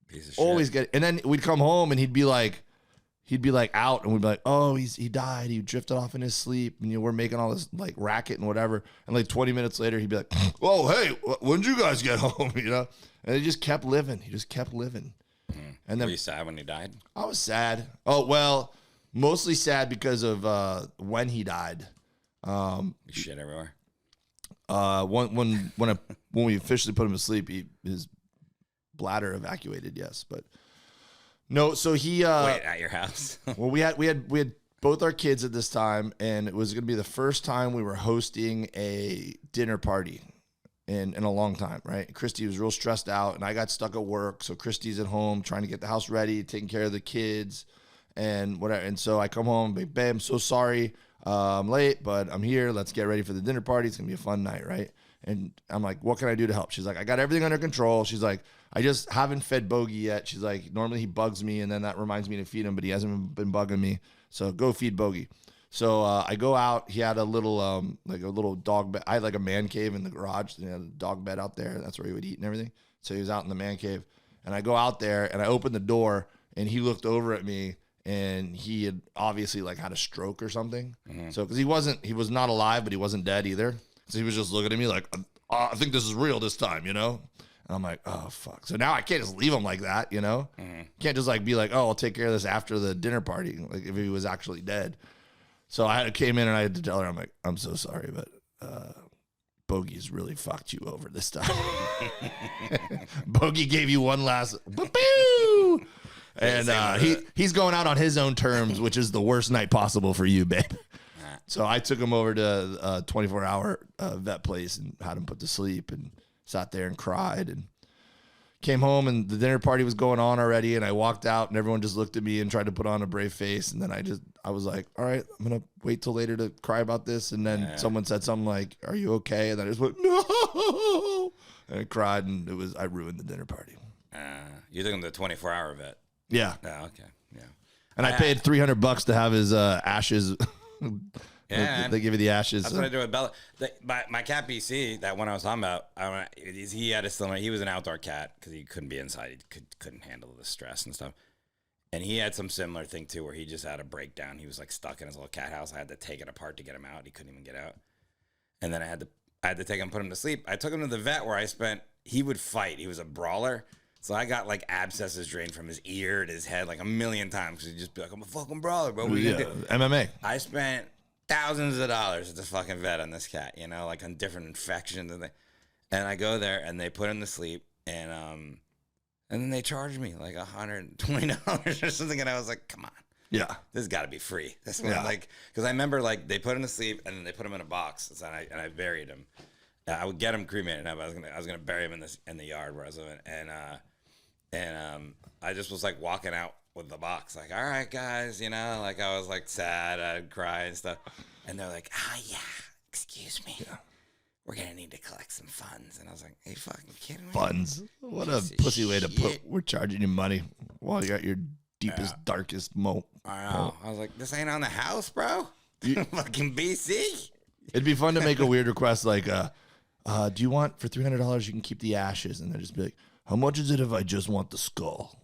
piece of always shit. and then we'd come home, and he'd be out, and we'd be like, oh, he died. He drifted off in his sleep. And, we're making all this racket and whatever. And 20 minutes later, he'd be like, oh, hey, when'd you guys get home? And he just kept living. He just kept living. And then, were you sad when he died? I was sad. Oh, well, mostly sad because of when he died. Shit everywhere. When we officially put him to sleep, his bladder evacuated, yes. But no, so he wait, at your house. well, we had both our kids at this time, and it was going to be the first time we were hosting a dinner party in a long time, right? Christy was real stressed out, and I got stuck at work, so Christy's at home trying to get the house ready, taking care of the kids, and whatever. And so I come home, babe, I'm so sorry, I'm late, but I'm here. Let's get ready for the dinner party. It's gonna be a fun night, right? And I'm like, what can I do to help? She's like, I got everything under control. She's like, I just haven't fed Bogey yet. She's like, normally he bugs me, and then that reminds me to feed him, but he hasn't been bugging me. So go feed Bogey. So I go out. He had a little dog bed. I had a man cave in the garage. He had a dog bed out there. That's where he would eat and everything. So he was out in the man cave. And I go out there, and I open the door, and he looked over at me, and he had obviously had a stroke or something. Mm-hmm. So because he was not alive, but he wasn't dead either. So he was just looking at me like, I think this is real this time, And I'm like, oh, fuck. So now I can't just leave him like that, Mm-hmm. Can't just be like, oh, I'll take care of this after the dinner party, if he was actually dead. So I came in and I had to tell her, I'm like, I'm so sorry, but Bogey's really fucked you over this time. Bogey gave you one last, boo-boo! And he's going out on his own terms, which is the worst night possible for you, babe. So I took him over to a 24-hour vet place and had him put to sleep and sat there and cried and came home and the dinner party was going on already. And I walked out and everyone just looked at me and tried to put on a brave face. And then I was like, all right, I'm going to wait till later to cry about this. And then someone said something like, are you okay? And then I just went, no. And I cried and I ruined the dinner party. You took him to the 24-hour vet. Yeah. Oh, okay. Yeah. And I paid $300 to have his ashes. Yeah, they give you the ashes. That's what I do with Bella. My cat BC, that one I was talking about, he had a similar. He was an outdoor cat because he couldn't be inside. He couldn't handle the stress and stuff. And he had some similar thing too, where he just had a breakdown. He was like stuck in his little cat house. I had to take it apart to get him out. He couldn't even get out. And then I had to take him, put him to sleep. I took him to the vet where he would fight. He was a brawler. So I got like abscesses drained from his ear to his head like a million times because he'd just be like, I'm a fucking brawler, bro. MMA. I spent thousands of dollars at the fucking vet on this cat, like on different infections and I go there and they put him to sleep and then they charged me like $120 or something and I was like, come on, this has got to be free. This one, because I remember like they put him to sleep and then they put him in a box and I buried him. I would get him cremated. I was gonna bury him in the yard where I was living and I just was like walking out with the box, like, all right, guys, like I was like sad, I'd cry and stuff. And they're like, yeah, excuse me. Yeah. We're going to need to collect some funds. And I was like, hey, fucking kidding me? Funds? What a pussy way to put, we're charging you money while you got your deepest, darkest moat. I know. I was like, this ain't on the house, bro. Fucking BC. It'd be fun to make a weird request like, do you want, for $300, you can keep the ashes? And they'd just be like, how much is it if I just want the skull?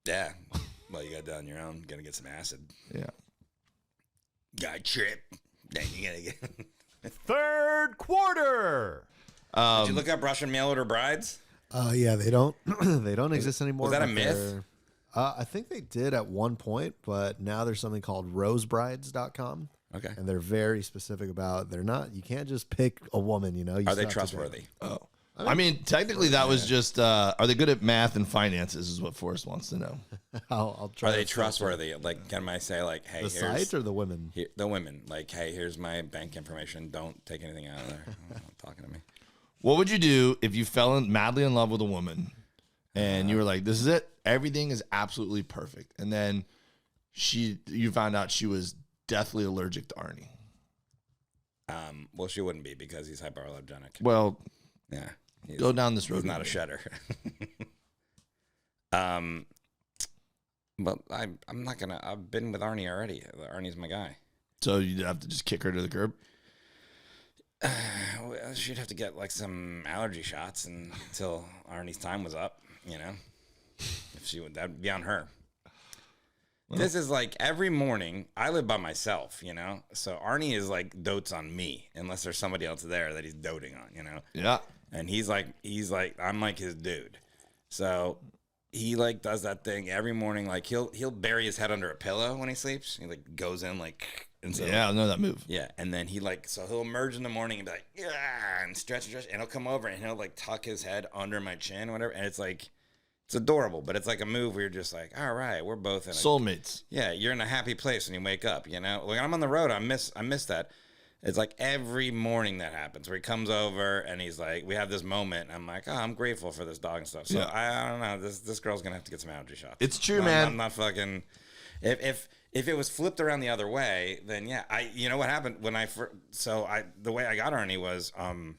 Yeah. Well, you got to do it on your own. Gonna get some acid. Yeah. Got trip. Then you gotta get third quarter. Did you look up Russian mail order brides? Yeah, they don't they don't exist anymore. Was that a myth? I think they did at one point, but now there's something called rosebrides.com. Okay. And they're very specific about you can't just pick a woman, You Are they trustworthy? Oh. I mean, technically, that was just. Are they good at math and finances? Is what Forrest wants to know. I'll try. Are they trustworthy? Like, can I say, like, hey, the site or the women? The women. Like, hey, here's my bank information. Don't take anything out of there. Don't talking to me. What would you do if you fell madly in love with a woman, and you were like, "This is it. Everything is absolutely perfect," and then you found out she was deathly allergic to Arnie? Well, she wouldn't be because he's hypoallergenic. Well, yeah. Go down this road. He's not a shedder. But I'm not gonna. I've been with Arnie already. Arnie's my guy. So you'd have to just kick her to the curb. Well, she'd have to get like some allergy shots until Arnie's time was up. If she would, that'd be on her. Well, this is like every morning. I live by myself, So Arnie is like dotes on me unless there's somebody else there that he's doting on, Yeah. And he's like, I'm like his dude. So he like does that thing every morning. Like he'll bury his head under a pillow when he sleeps. He like goes in like, and so, yeah, I know that move. Yeah. And then he'll emerge in the morning and be like, yeah, and stretch. And he'll come over and he'll like tuck his head under my chin or whatever. And it's like, it's adorable, but it's like a move where you're just like, all right, we're both in soulmates. Yeah. You're in a happy place when you wake up, Like I'm on the road. I miss that. It's like every morning that happens where he comes over and he's like, we have this moment. And I'm like, oh, I'm grateful for this dog and stuff. So I don't know. This girl's going to have to get some allergy shots. It's true, man. I'm not fucking. If it was flipped around the other way, then yeah. You know what happened when the way I got Arnie was I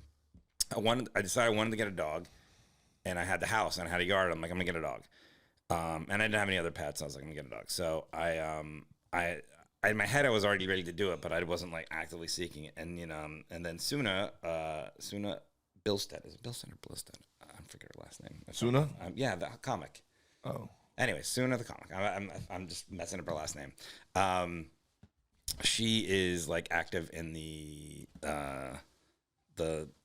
decided I wanted to get a dog and I had the house and I had a yard. I'm like, I'm going to get a dog. And I didn't have any other pets. I was like, I'm going to get a dog. So in my head, I was already ready to do it, but I wasn't like actively seeking it. And and then Suna Bilstead, is it Bilstead or Bilstead? I forget her last name. Suna? Yeah, the comic. Oh. Anyway, Suna the comic. I'm just messing up her last name. She is like active in the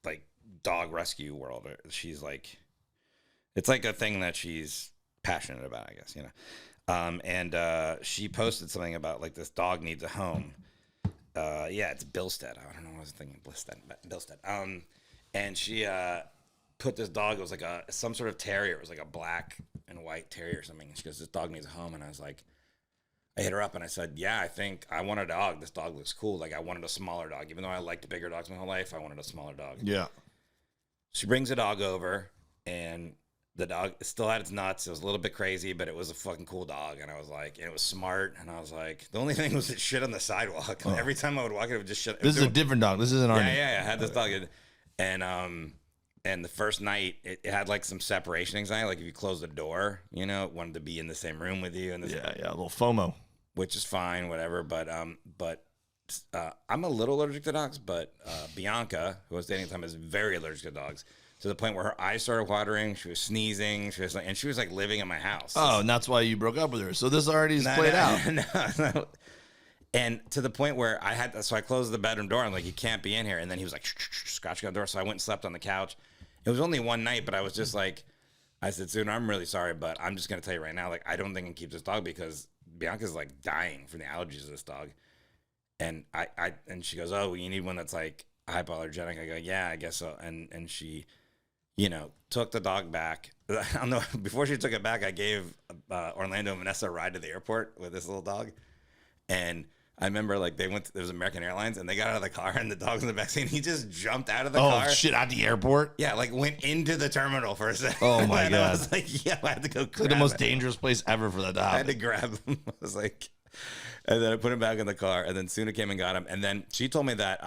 like dog rescue world. She's like, it's like a thing that she's passionate about, I guess. And she posted something about like this dog needs a home. Yeah, it's Bilstead. I don't know what I was thinking. Bilstead. And she put this dog. It was like some sort of terrier. It was like a black and white terrier or something. And she goes, this dog needs a home. And I was like, I hit her up and I said, yeah, I think I want a dog. This dog looks cool. Like I wanted a smaller dog. Even though I liked bigger dogs my whole life, I wanted a smaller dog. Yeah. She brings a dog over and the dog still had its nuts. It was a little bit crazy, but it was a fucking cool dog. And I was like, and it was smart. And I was like, the only thing was it shit on the sidewalk. Oh. Every time I would walk, it would just shit. This is a different dog. This isn't Arnie. Yeah. I had this dog. And the first night, it had like some separation anxiety. Like if you close the door, it wanted to be in the same room with you. And a little FOMO. Which is fine, whatever. But I'm a little allergic to dogs. But Bianca, who I was dating at the time, is very allergic to dogs. To the point where her eyes started watering, she was sneezing, she was like living in my house. Oh, and that's why you broke up with her. So this already is played out. No. And to the point where so I closed the bedroom door. I'm like, you can't be in here. And then he was like, scratching on the door. So I went and slept on the couch. It was only one night, but I was just like, I said, Sue, I'm really sorry, but I'm just gonna tell you right now, like, I don't think I can keep this dog because Bianca's like dying from the allergies of this dog. And and she goes, oh, well, you need one that's like hypoallergenic. I go, yeah, I guess so. And she, took the dog back. I don't know. Before she took it back, I gave Orlando and Vanessa a ride to the airport with this little dog. And I remember like there was American Airlines and they got out of the car and the dog's in the backseat and he just jumped out of the car. Oh, shit, at the airport? Yeah, like went into the terminal for a second. Oh, my God. I was like, yeah, I had to go grab Like the most it. dangerous place ever for that to happen. I had to grab him. I was like, and then I put him back in the car and then Suna came and got him. And then she told me that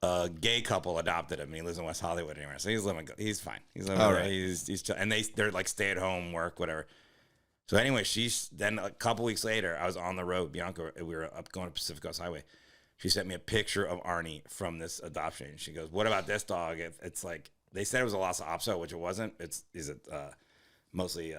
a gay couple adopted him. And he lives in West Hollywood anyway, so he's living good. He's fine. He's living All good. right. He's chill. And they're like stay at home work, whatever. So anyway, then a couple weeks later, I was on the road. Bianca, we were up going to Pacific Coast Highway. She sent me a picture of Arnie from this adoption. And she goes, "What about this dog?" It's like they said it was a Lhasa Apso, which it wasn't. It's mostly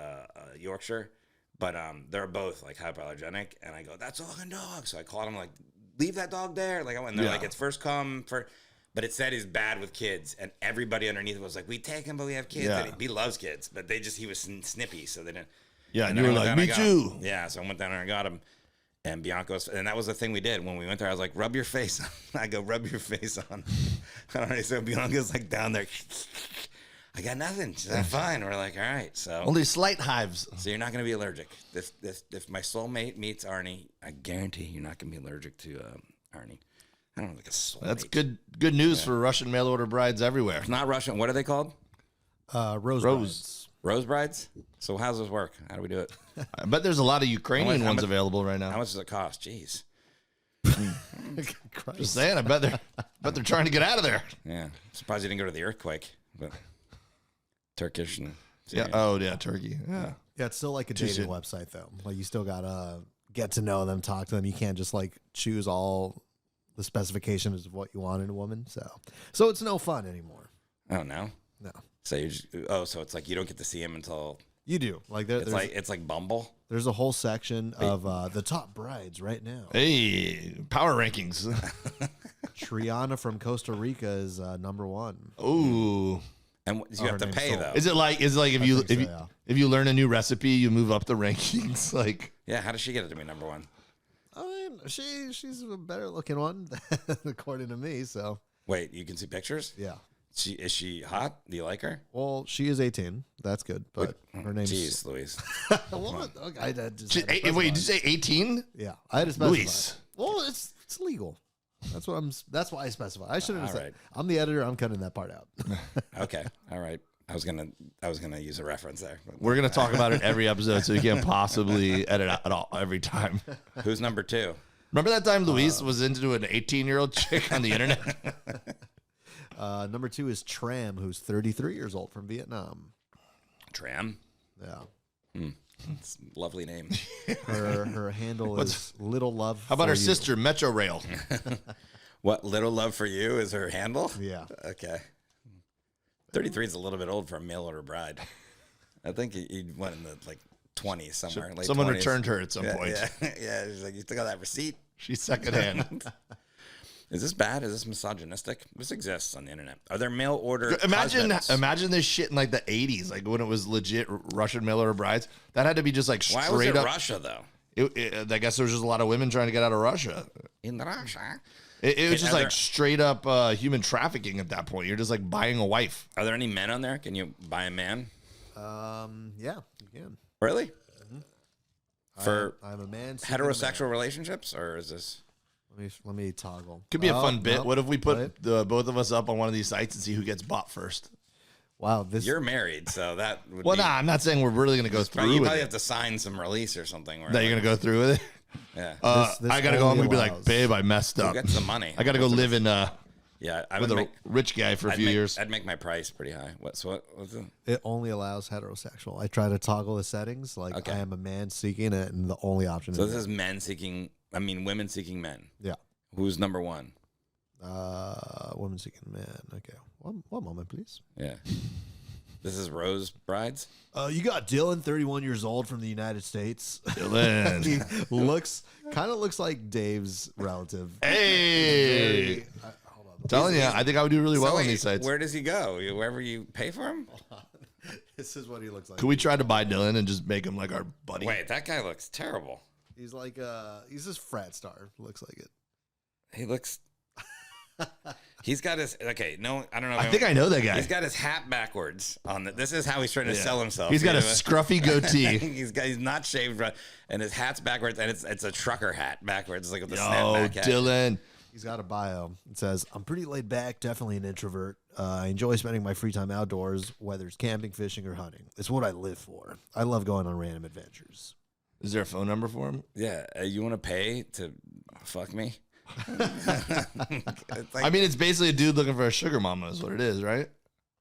Yorkshire, but they're both like hypoallergenic. And I go, "That's a fucking dog." So I called him like, "Leave that dog there." Like, and they're like, "It's first come for." But it said he's bad with kids, and everybody underneath was like, "We take him, but we have kids." Yeah. And he loves kids, but he was snippy, so they didn't. Yeah, and then you I were went like, down me and got too. him. Yeah, so I went down there and got him. And and that was the thing we did when we went there. I was like, rub your face on. I go, rub your face on. So Bianca's like down there. I got nothing. She's like, fine. We're like, all right. So Only slight hives. So you're not going to be allergic. If my soulmate meets Arnie, I guarantee you're not going to be allergic to Arnie. I don't know, like a soulmate. That's good news for Russian mail order brides everywhere. It's not Russian. What are they called? Rose. Rose brides? So how does this work? How do we do it? I bet there's a lot of Ukrainian How ones much- available right How now. much does it cost? Jeez. Christ. Just saying, I bet they're trying to get out of there. Yeah. Surprised you didn't go to the earthquake. But Turkish and Yeah. Oh, yeah, Turkey. Yeah. Yeah, it's still like a Too dating soon. website though. Like you still gotta get to know them, talk to them. You can't just like choose all the specifications of what you want in a woman. So it's no fun anymore. Oh no. No, So so it's like you don't get to see him until you do. Like it's like Bumble. there's a whole section of the top brides right now. Hey, power rankings. Triana from Costa Rica is number one. Ooh. And you have to her name's pay Sol. though. Is it like if think you so, yeah. if you learn a new recipe, you move up the rankings? Like, Yeah, how does she get it to be number one? I mean, she's a better looking one according to me. So Wait, you can see pictures? yeah. Is she hot? Do you like her? Well, she is 18. That's good. But her name's Jeez, Louise. Well, okay, I just had to wait, did you specify. say 18? Yeah, I had to specify. Luis. Well, it's legal. That's why I specify. I shouldn't have All said. right. I'm the editor. I'm cutting that part out. Okay, all right. I was gonna use a reference there. We're gonna talk about it every episode, so you can't possibly edit out at all every time. Who's number two? Remember that time Luis was into an 18-year-old chick on the internet? Number 2 is Tram, who's 33 years old from Vietnam. Tram. Yeah, It's a lovely name. her handle is Little Love. How about for her You. sister, Metro Rail? What, Little Love for You is her handle? Yeah, Okay. 33 is a little bit old for a mail order bride. I think he went in the like 20s somewhere. Late Someone 20s. returned her at some Yeah, point. Yeah. She's like, you still got that receipt? She's secondhand. Is this bad? Is this misogynistic? This exists on the internet. Are there mail order? husbands? Imagine this shit in like the 80s, like when it was legit Russian mail order brides. That had to be just like Why straight was it up. Russia though? I guess there was just a lot of women trying to get out of Russia. In Russia. It was just Are like there- straight up human trafficking at that point. You're just like buying a wife. Are there any men on there? Can you buy a man? Yeah, you can. Really? For I'm a man. seeking a heterosexual man. relationships, or is this? Let me toggle. Could be a fun bit. no. What if we put Wait. the both of us up on one of these sites and see who gets bought first? Wow, this You're married, so that would Well, be, nah, I'm not saying we're really going to go through you with probably it. have to sign some release or something. Where That you're going to go through with it? yeah. This I got to go home only and be allows- like, babe, I messed Who up. gets the money? I got to go live in Yeah, I with would a make, rich guy for a few years. I'd make my price pretty high. What's it? It only allows heterosexual. I try to toggle the settings. Like Okay. I am a man seeking it, and the only option So is this is men seeking. I mean, women seeking men. yeah. Who's number one? Woman seeking man. Okay, one moment, please. Yeah. This is Rose Brides. You got Dylan, 31 years old, from the United States. Dylan. He kind of looks like Dave's relative. Hey. Hold on. Telling you, I think I would do really well So on wait, these sites. Where does he go? Wherever you pay for him? This is what he looks like. Could we try to buy Dylan and just make him like our buddy? Wait, that guy looks terrible. He's like he's this frat star. Looks like it. He looks. He's got his No, I don't know. I think I know that guy. He's got his hat backwards on the. This is how he's trying to sell himself. He's got You a know? scruffy goatee. He's not shaved, right, and his hat's backwards, and it's a trucker hat backwards, like with the Yo, snapback hat. Dylan. He's got a bio. It says, "I'm pretty laid back, definitely an introvert. I enjoy spending my free time outdoors, whether it's camping, fishing, or hunting. It's what I live for. I love going on random adventures." Is there a phone number for him? Yeah, you want to pay to fuck me? It's like, I mean, it's basically a dude looking for a sugar mama is what it is, right?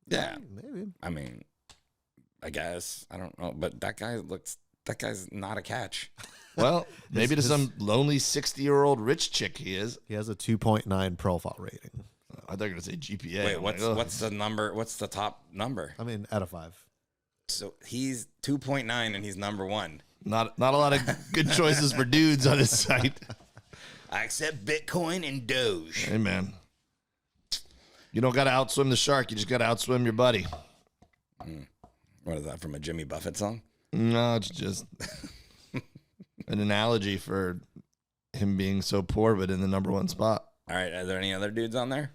yeah. Maybe. I mean, I guess I don't know, but that guy's not a catch. Well, maybe to his- some lonely 60-year-old rich chick he is. He has a 2.9 profile rating. I thought you were going to say GPA. Wait, I'm what's like, ugh. what's the number? What's the top number? I mean, out of 5. So he's 2.9 and he's number one. Not a lot of good choices for dudes on his site. I accept Bitcoin and Doge. Hey, man. You don't got to outswim the shark. You just got to outswim your buddy. What is that from a Jimmy Buffett song? No, it's just an analogy for him being so poor, but in the number one spot. All right, are there any other dudes on there?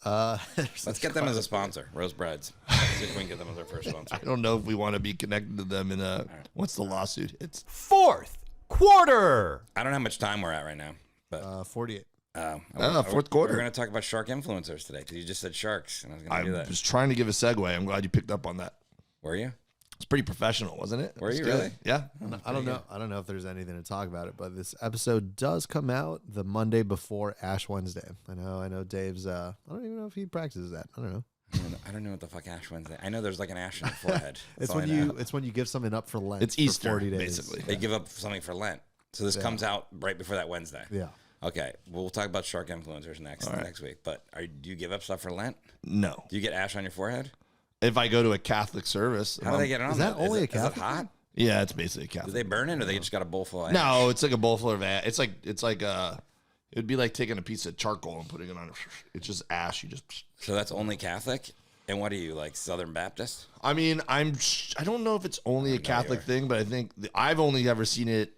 Let's get them as a sponsor. Rose Brides. See if we can get them as our first sponsor. I don't know if we want to be connected to them in a once the lawsuit hits. Fourth quarter. I don't know how much time we're at right now, but 48. Fourth quarter. We're going to talk about shark influencers today because you just said sharks, and I was going I to do that. was trying to give a segue. I'm glad you picked up on that. Were you? It's pretty professional, wasn't it? Were It's you good. really? Yeah. I don't know. I don't know if there's anything to talk about it, but this episode does come out the Monday before Ash Wednesday. I know Dave's I don't even know if he practices that. I don't know. I don't know what the fuck Ash Wednesday. I know there's like an ash on your forehead. That's It's all when I know. it's when you give something up for Lent. It's for Easter, 40 days. basically. They give up something for Lent. So this comes out right before that Wednesday. Yeah. Okay, we'll talk about shark influencers next week. But do you give up stuff for Lent? No. Do you get ash on your forehead? If I go to a Catholic service. How do they get it on? Is that there? only it- a Catholic Is it hot? Yeah, it's basically a Do Catholic. they burn it, or they just got a bowl full of ash? No, it's like a bowl full of ash. It's like it would be like taking a piece of charcoal and putting it on. It's just ash. You just. So that's only Catholic. And what are you, like Southern Baptist? I mean, I don't know if it's only a Catholic thing, but I think I've only ever seen it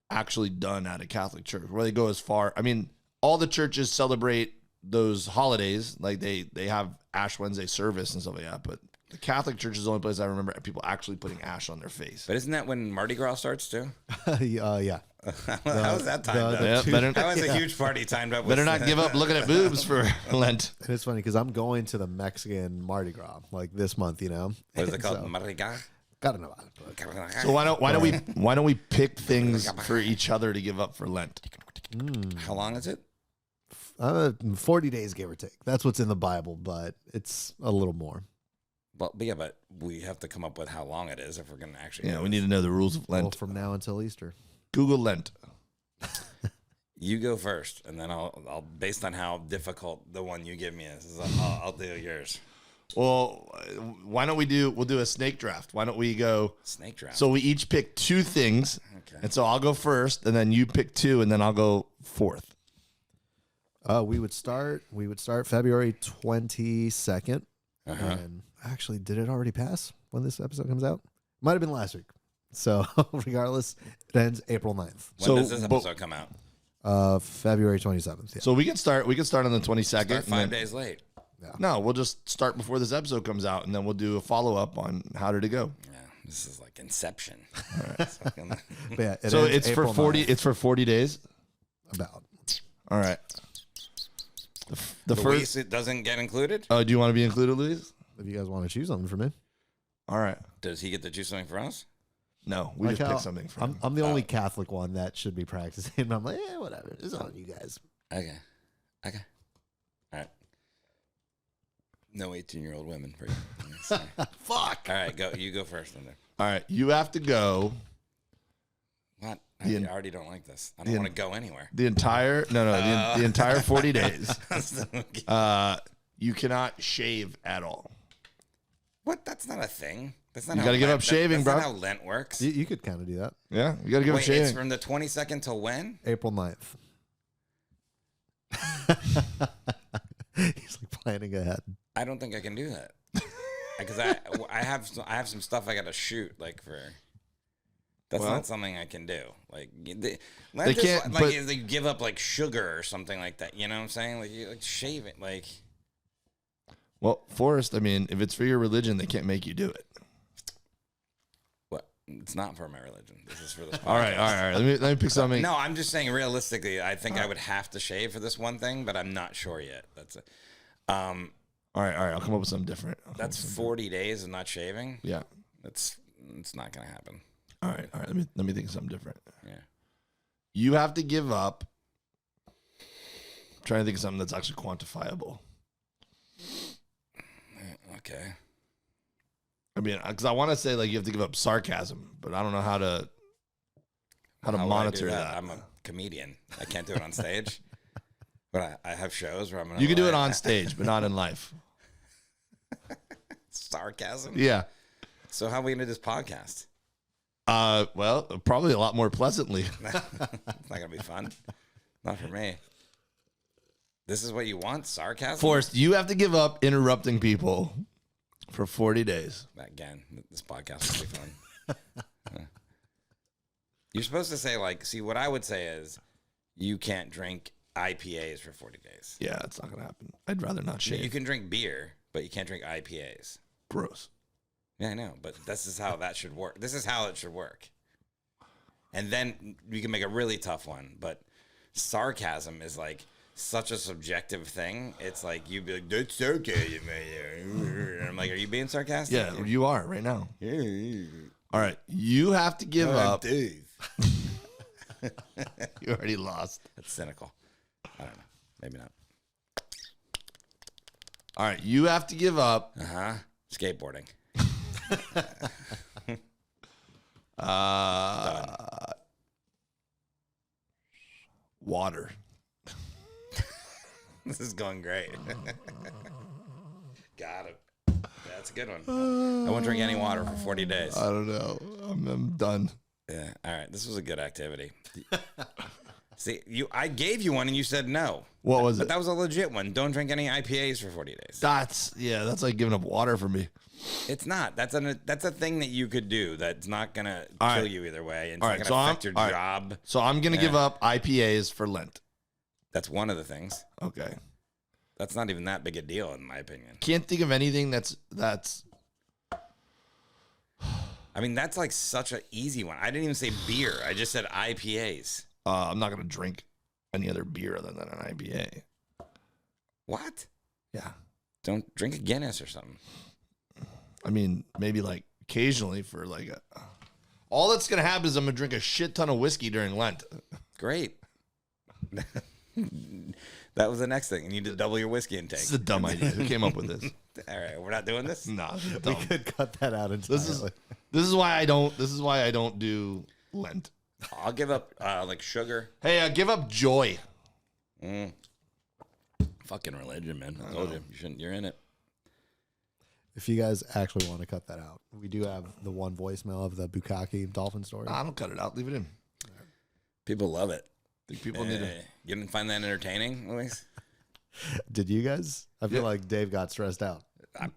actually done at a Catholic church where they go as far. I mean, all the churches celebrate those holidays, like they have Ash Wednesday service and stuff like that. But the Catholic church is the only place I remember people actually putting ash on their face. But isn't that when Mardi Gras starts too? Yeah. How is that timed up? Yeah, better, That was a huge party timed up. better with not give up looking at boobs for Lent. And it's funny because I'm going to the Mexican Mardi Gras like this month, you know. What is it called? So, Mardi Gras? gotta know about it. But So why don't we pick things for each other to give up for Lent? How long is it? 40 days, give or take. That's what's in the Bible, but it's a little more. But we have to come up with how long it is if we're going to actually. Yeah, we need to know the rules of Well, Lent. from now until Easter. Google Lent. You go first, and then I'll based on how difficult the one you give me is, I'll do yours. Well, why don't we'll do a snake draft? Why don't we go? Snake draft. So we each pick two things, Okay. and so I'll go first, and then you pick two, and then I'll go fourth. We would start February 22nd. Uh-huh. And actually, did it already pass when this episode comes out? Might have been last week. So regardless, it ends April 9th. When does this episode come out? February 27th. Yeah. So we can start on the 22nd. Start and 5 then- days late. No, we'll just start before this episode comes out, and then we'll do a follow up on how did it go. This is like Inception. But yeah, So ends it's for April 40. 9th, It's for 40 days. about. All right. The first. Luis, it doesn't get included? Oh, do you want to be included, Luis? If you guys want to choose something for me. All right. Does he get to choose something for us? No, we Like just how picked something for him. I'm the only Catholic one that should be practicing. I'm like, whatever. It's on you guys. Okay. All right. No 18-year-old women for you. Fuck. All right, go. You go first. Then. All right. You have to go What? The I already don't like this. I don't want to go anywhere. the entire the entire 40 days. You cannot shave at all. What? That's not a thing. That's not. You how gotta give Lent- up shaving, that's bro. not how Lent works. You could kind of do that. Yeah, you got to give up Wait, shaving. it's from the 22nd till when? April 9th. He's like planning ahead. I don't think I can do that because I have some stuff I got to shoot like for. That's Well, not something I can do. Like they Lent can't, is but- like they give up like sugar or something like that. You know what I'm saying? Like you like shave it. Like Well, Forrest, I mean, if it's for your religion, they can't make you do it. what? It's not for my religion. This is for this. All right. Let me pick something. No, I'm just saying realistically, I think I would have to shave for this one thing, but I'm not sure yet. That's it. All right. I'll come up with something different. That's 40 days of not shaving. Yeah. It's not gonna happen. All right. Let me think of something different. Yeah. You have to give up. I'm trying to think of something that's actually quantifiable. Okay. I mean, because I want to say like you have to give up sarcasm, but I don't know how to How would I do monitor that. I'm a comedian. I can't do it on stage. But I have shows where I'm gonna. You can do it on stage, but not in life. Sarcasm. Yeah. So how are we gonna do this podcast? Well, probably a lot more pleasantly. It's not gonna be fun. Not for me. This is what you want? Sarcasm? Forrest, you have to give up interrupting people for 40 days. Again, this podcast will be fun. Yeah. You're supposed to say like, see, what I would say is, you can't drink IPAs for 40 days. Yeah, it's not gonna happen. I'd rather not shave. You can drink beer, but you can't drink IPAs. Gross. Yeah, I know, but this is how that should work. This is how it should work. And then you can make a really tough one, but sarcasm is like such a subjective thing. It's like you'd be like, "That's sarcasm," and I'm like, "Are you being sarcastic?" Yeah, you are right now. Yeah. All right, you have to give up. Dave. You already lost. That's cynical. I don't know. Maybe not. All right, you have to give up. Skateboarding. Water. This is going great. Got it. That's a good one. I won't drink any water for 40 days. I don't know. I'm done. Yeah. All right. This was a good activity. See, I gave you one and you said no. What was But it? that was a legit one. Don't drink any IPAs for 40 days. That's like giving up water for me. It's not. That's a thing that you could do that's not going to All kill right. you either way. And it's All not right, going so to I'm- affect your all right. job. So I'm gonna give up IPAs for Lent. That's one of the things. Okay. That's not even that big a deal, in my opinion. Can't think of anything that's. I mean, that's like such an easy one. I didn't even say beer. I just said IPAs. I'm not gonna drink any other beer other than an IPA. What? Yeah. Don't drink a Guinness or something. I mean, maybe like occasionally for like a. All that's gonna happen is I'm gonna drink a shit ton of whiskey during Lent. Great. That was the next thing. You need to double your whiskey intake. This is a dumb idea. Who came up with this? All right, we're not doing this. No, this is We dumb. could cut that out entirely. This is why I don't. This is why I don't do Lent. I'll give up like sugar. Hey, give up joy. Fucking religion, man. I told you, you shouldn't. You're in it. If you guys actually want to cut that out, we do have the one voicemail of the Bukkake dolphin story. Nah, don't cut it out. Leave it in. People love it. I think people need to. You didn't find that entertaining, Luis? Did you guys? I feel like Dave got stressed out. I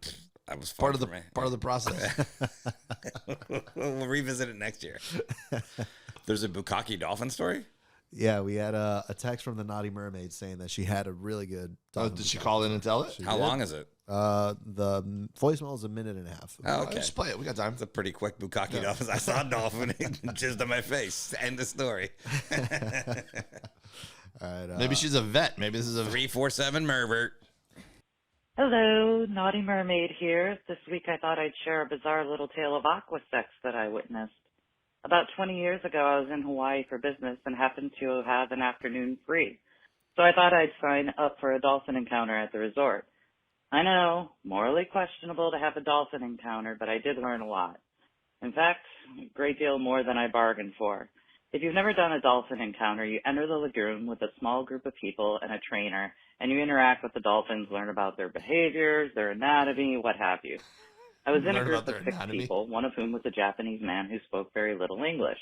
was Part fun of for me. the process. We'll revisit it next year. There's a Bukkake dolphin story. Yeah, we had a text from the Naughty Mermaid saying that she had a really good. Oh, did she call in and tell it? How long is it? The voicemail is a minute and a half. Oh, okay. Just play it. We got time. It's a pretty quick bukkake dolphin. I saw a dolphin and jizzed on my face. End the story. All right. Maybe she's a vet. Maybe this is a 347 Merbert. Hello, Naughty Mermaid here. This week I thought I'd share a bizarre little tale of aqua sex that I witnessed. About 20 years ago, I was in Hawaii for business and happened to have an afternoon free. So I thought I'd sign up for a dolphin encounter at the resort. I know, morally questionable to have a dolphin encounter, but I did learn a lot. In fact, a great deal more than I bargained for. If you've never done a dolphin encounter, you enter the lagoon with a small group of people and a trainer, and you interact with the dolphins, learn about their behaviors, their anatomy, what have you. I was in a Learn group about of their 6 anatomy? people, one of whom was a Japanese man who spoke very little English.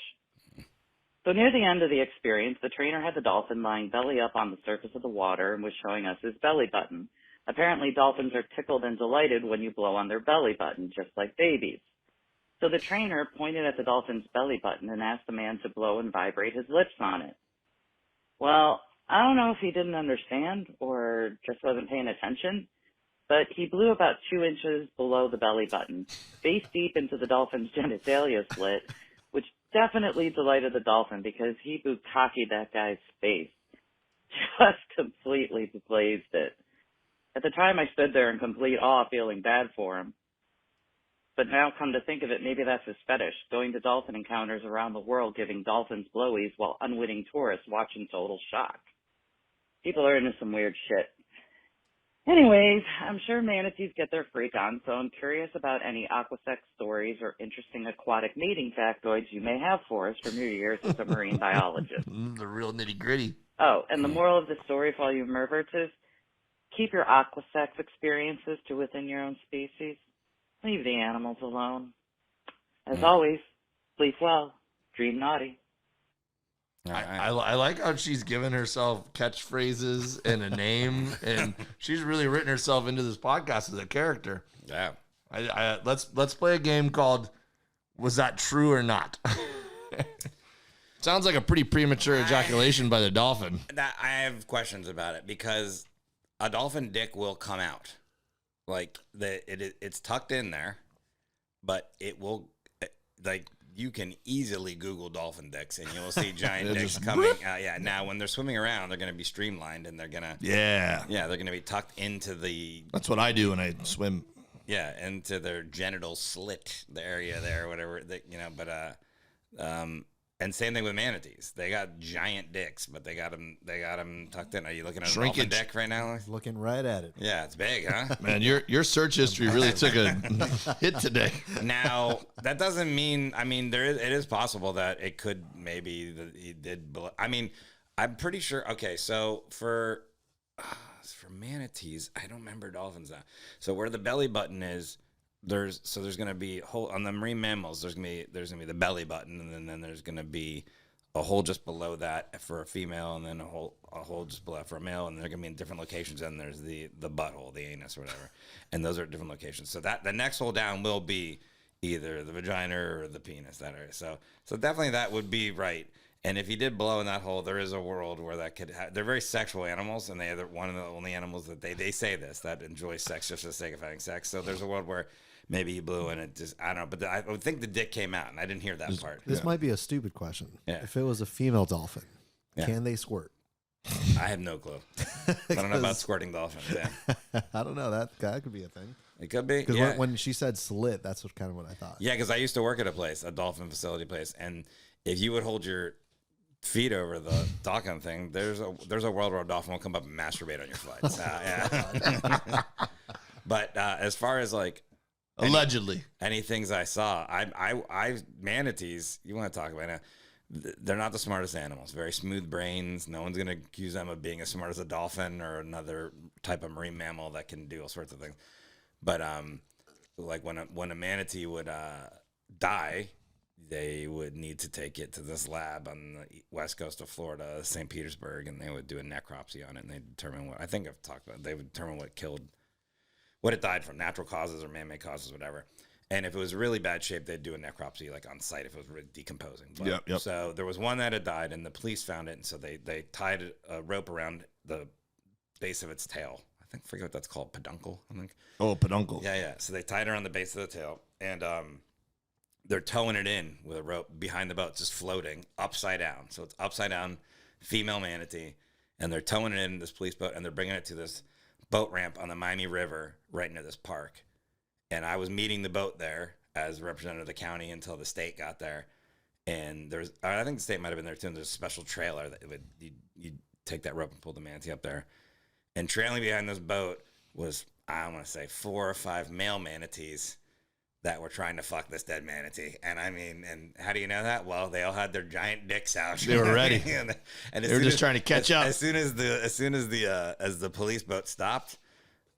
So near the end of the experience, the trainer had the dolphin lying belly up on the surface of the water and was showing us his belly button. Apparently, dolphins are tickled and delighted when you blow on their belly button, just like babies. So the trainer pointed at the dolphin's belly button and asked the man to blow and vibrate his lips on it. Well, I don't know if he didn't understand or just wasn't paying attention, but he blew about 2 inches below the belly button, face deep into the dolphin's genitalia slit, which definitely delighted the dolphin because he bukkakied that guy's face. Just completely blazed it. At the time, I stood there in complete awe, feeling bad for him. But now, come to think of it, maybe that's his fetish, going to dolphin encounters around the world giving dolphins blowies while unwitting tourists watch in total shock. People are into some weird shit. Anyways, I'm sure manatees get their freak on, so I'm curious about any aquasex stories or interesting aquatic mating factoids you may have for us from your years as a marine biologist. the real nitty gritty. Oh, and the moral of the story for all you merverts is keep your aquasex experiences to within your own species. Leave the animals alone. As always, sleep well, dream naughty. I like how she's given herself catchphrases and a name, and she's really written herself into this podcast as a character. Yeah. Let's play a game called "Was That True or Not?" Sounds like a pretty premature ejaculation by the dolphin. I have questions about it because a dolphin dick will come out. Like it's tucked in there, but it will, like, you can easily Google dolphin dicks and you will see giant dicks coming out. Yeah. Now, when they're swimming around, they're going to be streamlined and they're going to, they're going to be tucked into the. That's what I do when I swim. Yeah, into their genital slit, the area there, whatever. And same thing with manatees. They got giant dicks, but they got them tucked in. Are you looking at a dolphin dick right now? Looking right at it. Yeah, it's big, huh? Man, your search history really took a hit today. Now, that doesn't mean, it is possible that it could maybe that he did. I mean, I'm pretty sure. Okay, so for manatees, I don't remember dolphins now. So where the belly button is, there's going to be on the marine mammals. There's going to be the belly button, and then there's going to be a hole just below that for a female, and then a hole just below for a male, and they're going to be in different locations. And there's the butthole, the anus, or whatever, and those are different locations. So that the next hole down will be either the vagina or the penis, that area. So definitely that would be right. And if he did blow in that hole, there is a world where that could they're very sexual animals, and they're one of the only animals that they say this, that enjoy sex just for the sake of having sex. So there's a world where maybe he blew and it just, I don't know. But I would think the dick came out, and I didn't hear that part. This might be a stupid question. Yeah. If it was a female dolphin, can they squirt? I have no clue. I don't know about squirting dolphins. Yeah. I don't know. That could be a thing. It could be. Because Yeah. when she said slit, that's kind of what I thought. Yeah, because I used to work at a dolphin facility place, and if you would hold your feet over the docking thing, there's a world where a dolphin will come up and masturbate on your flights. Yeah. But as far as like Allegedly, any things I saw, I manatees. You want to talk about it? They're not the smartest animals. Very smooth brains. No one's gonna accuse them of being as smart as a dolphin or another type of marine mammal that can do all sorts of things. But like when a manatee would die, they would need to take it to this lab on the west coast of Florida, St. Petersburg, and they would do a necropsy on it, and they determine what, I think I've talked about, they would determine what it died from, natural causes or man-made causes, whatever. And if it was really bad shape, they'd do a necropsy like on site if it was really decomposing. But, Yep. So there was one that had died, and the police found it, and so they tied a rope around the base of its tail. I I forget what that's called, peduncle, I think. Oh, peduncle. Yeah. So they tied her on the base of the tail, and they're towing it in with a rope behind the boat, just floating upside down. So it's upside down, female manatee, and they're towing it in this police boat, and they're bringing it to this boat ramp on the Miami River right near this park. And I was meeting the boat there as a representative of the county until the state got there. And I think the state might have been there too. And there's a special trailer that you'd take that rope and pull the manatee up there. And trailing behind this boat was, I want to say, 4 or 5 male manatees that were trying to fuck this dead manatee. And I mean, and how do you know that? Well, they all had their giant dicks out. They were ready. and they were just trying to catch up. As soon as the police boat stopped,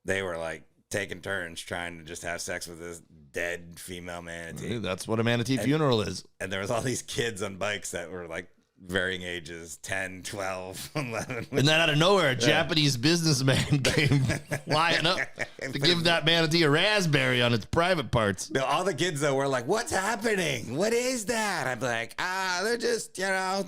they were like taking turns trying to just have sex with this dead female manatee. That's what a manatee funeral is. And there was all these kids on bikes that were like varying ages, 10, 12, 11. And then out of nowhere, a Japanese businessman came flying up to give that manatee a raspberry on its private parts. No, all the kids, though, were like, what's happening? What is that? I'm like, they're just,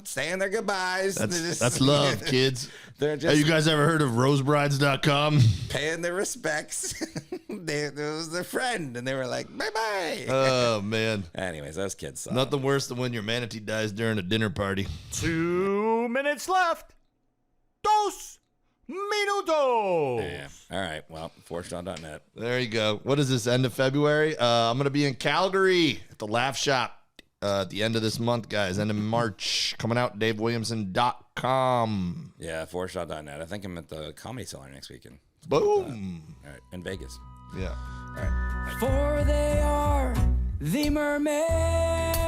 saying their goodbyes. That's love, kids. They're just Have you guys ever heard of rosebrides.com? paying their respects. It was their friend, and they were like, bye-bye. Oh, man. Anyways, those kids saw Nothing worse than when your manatee dies during a dinner party. 2 minutes left. 2 minutos. Yeah. All right. Well, forrest.net. There you go. What is this, end of February? I'm going to be in Calgary at the Laugh Shop at the end of this month, guys. End of March. Coming out, DaveWilliamson.com. Yeah, forrest.net. I think I'm at the Comedy Cellar next weekend. Boom. All right. In Vegas. Yeah. All right. For they are the mermen.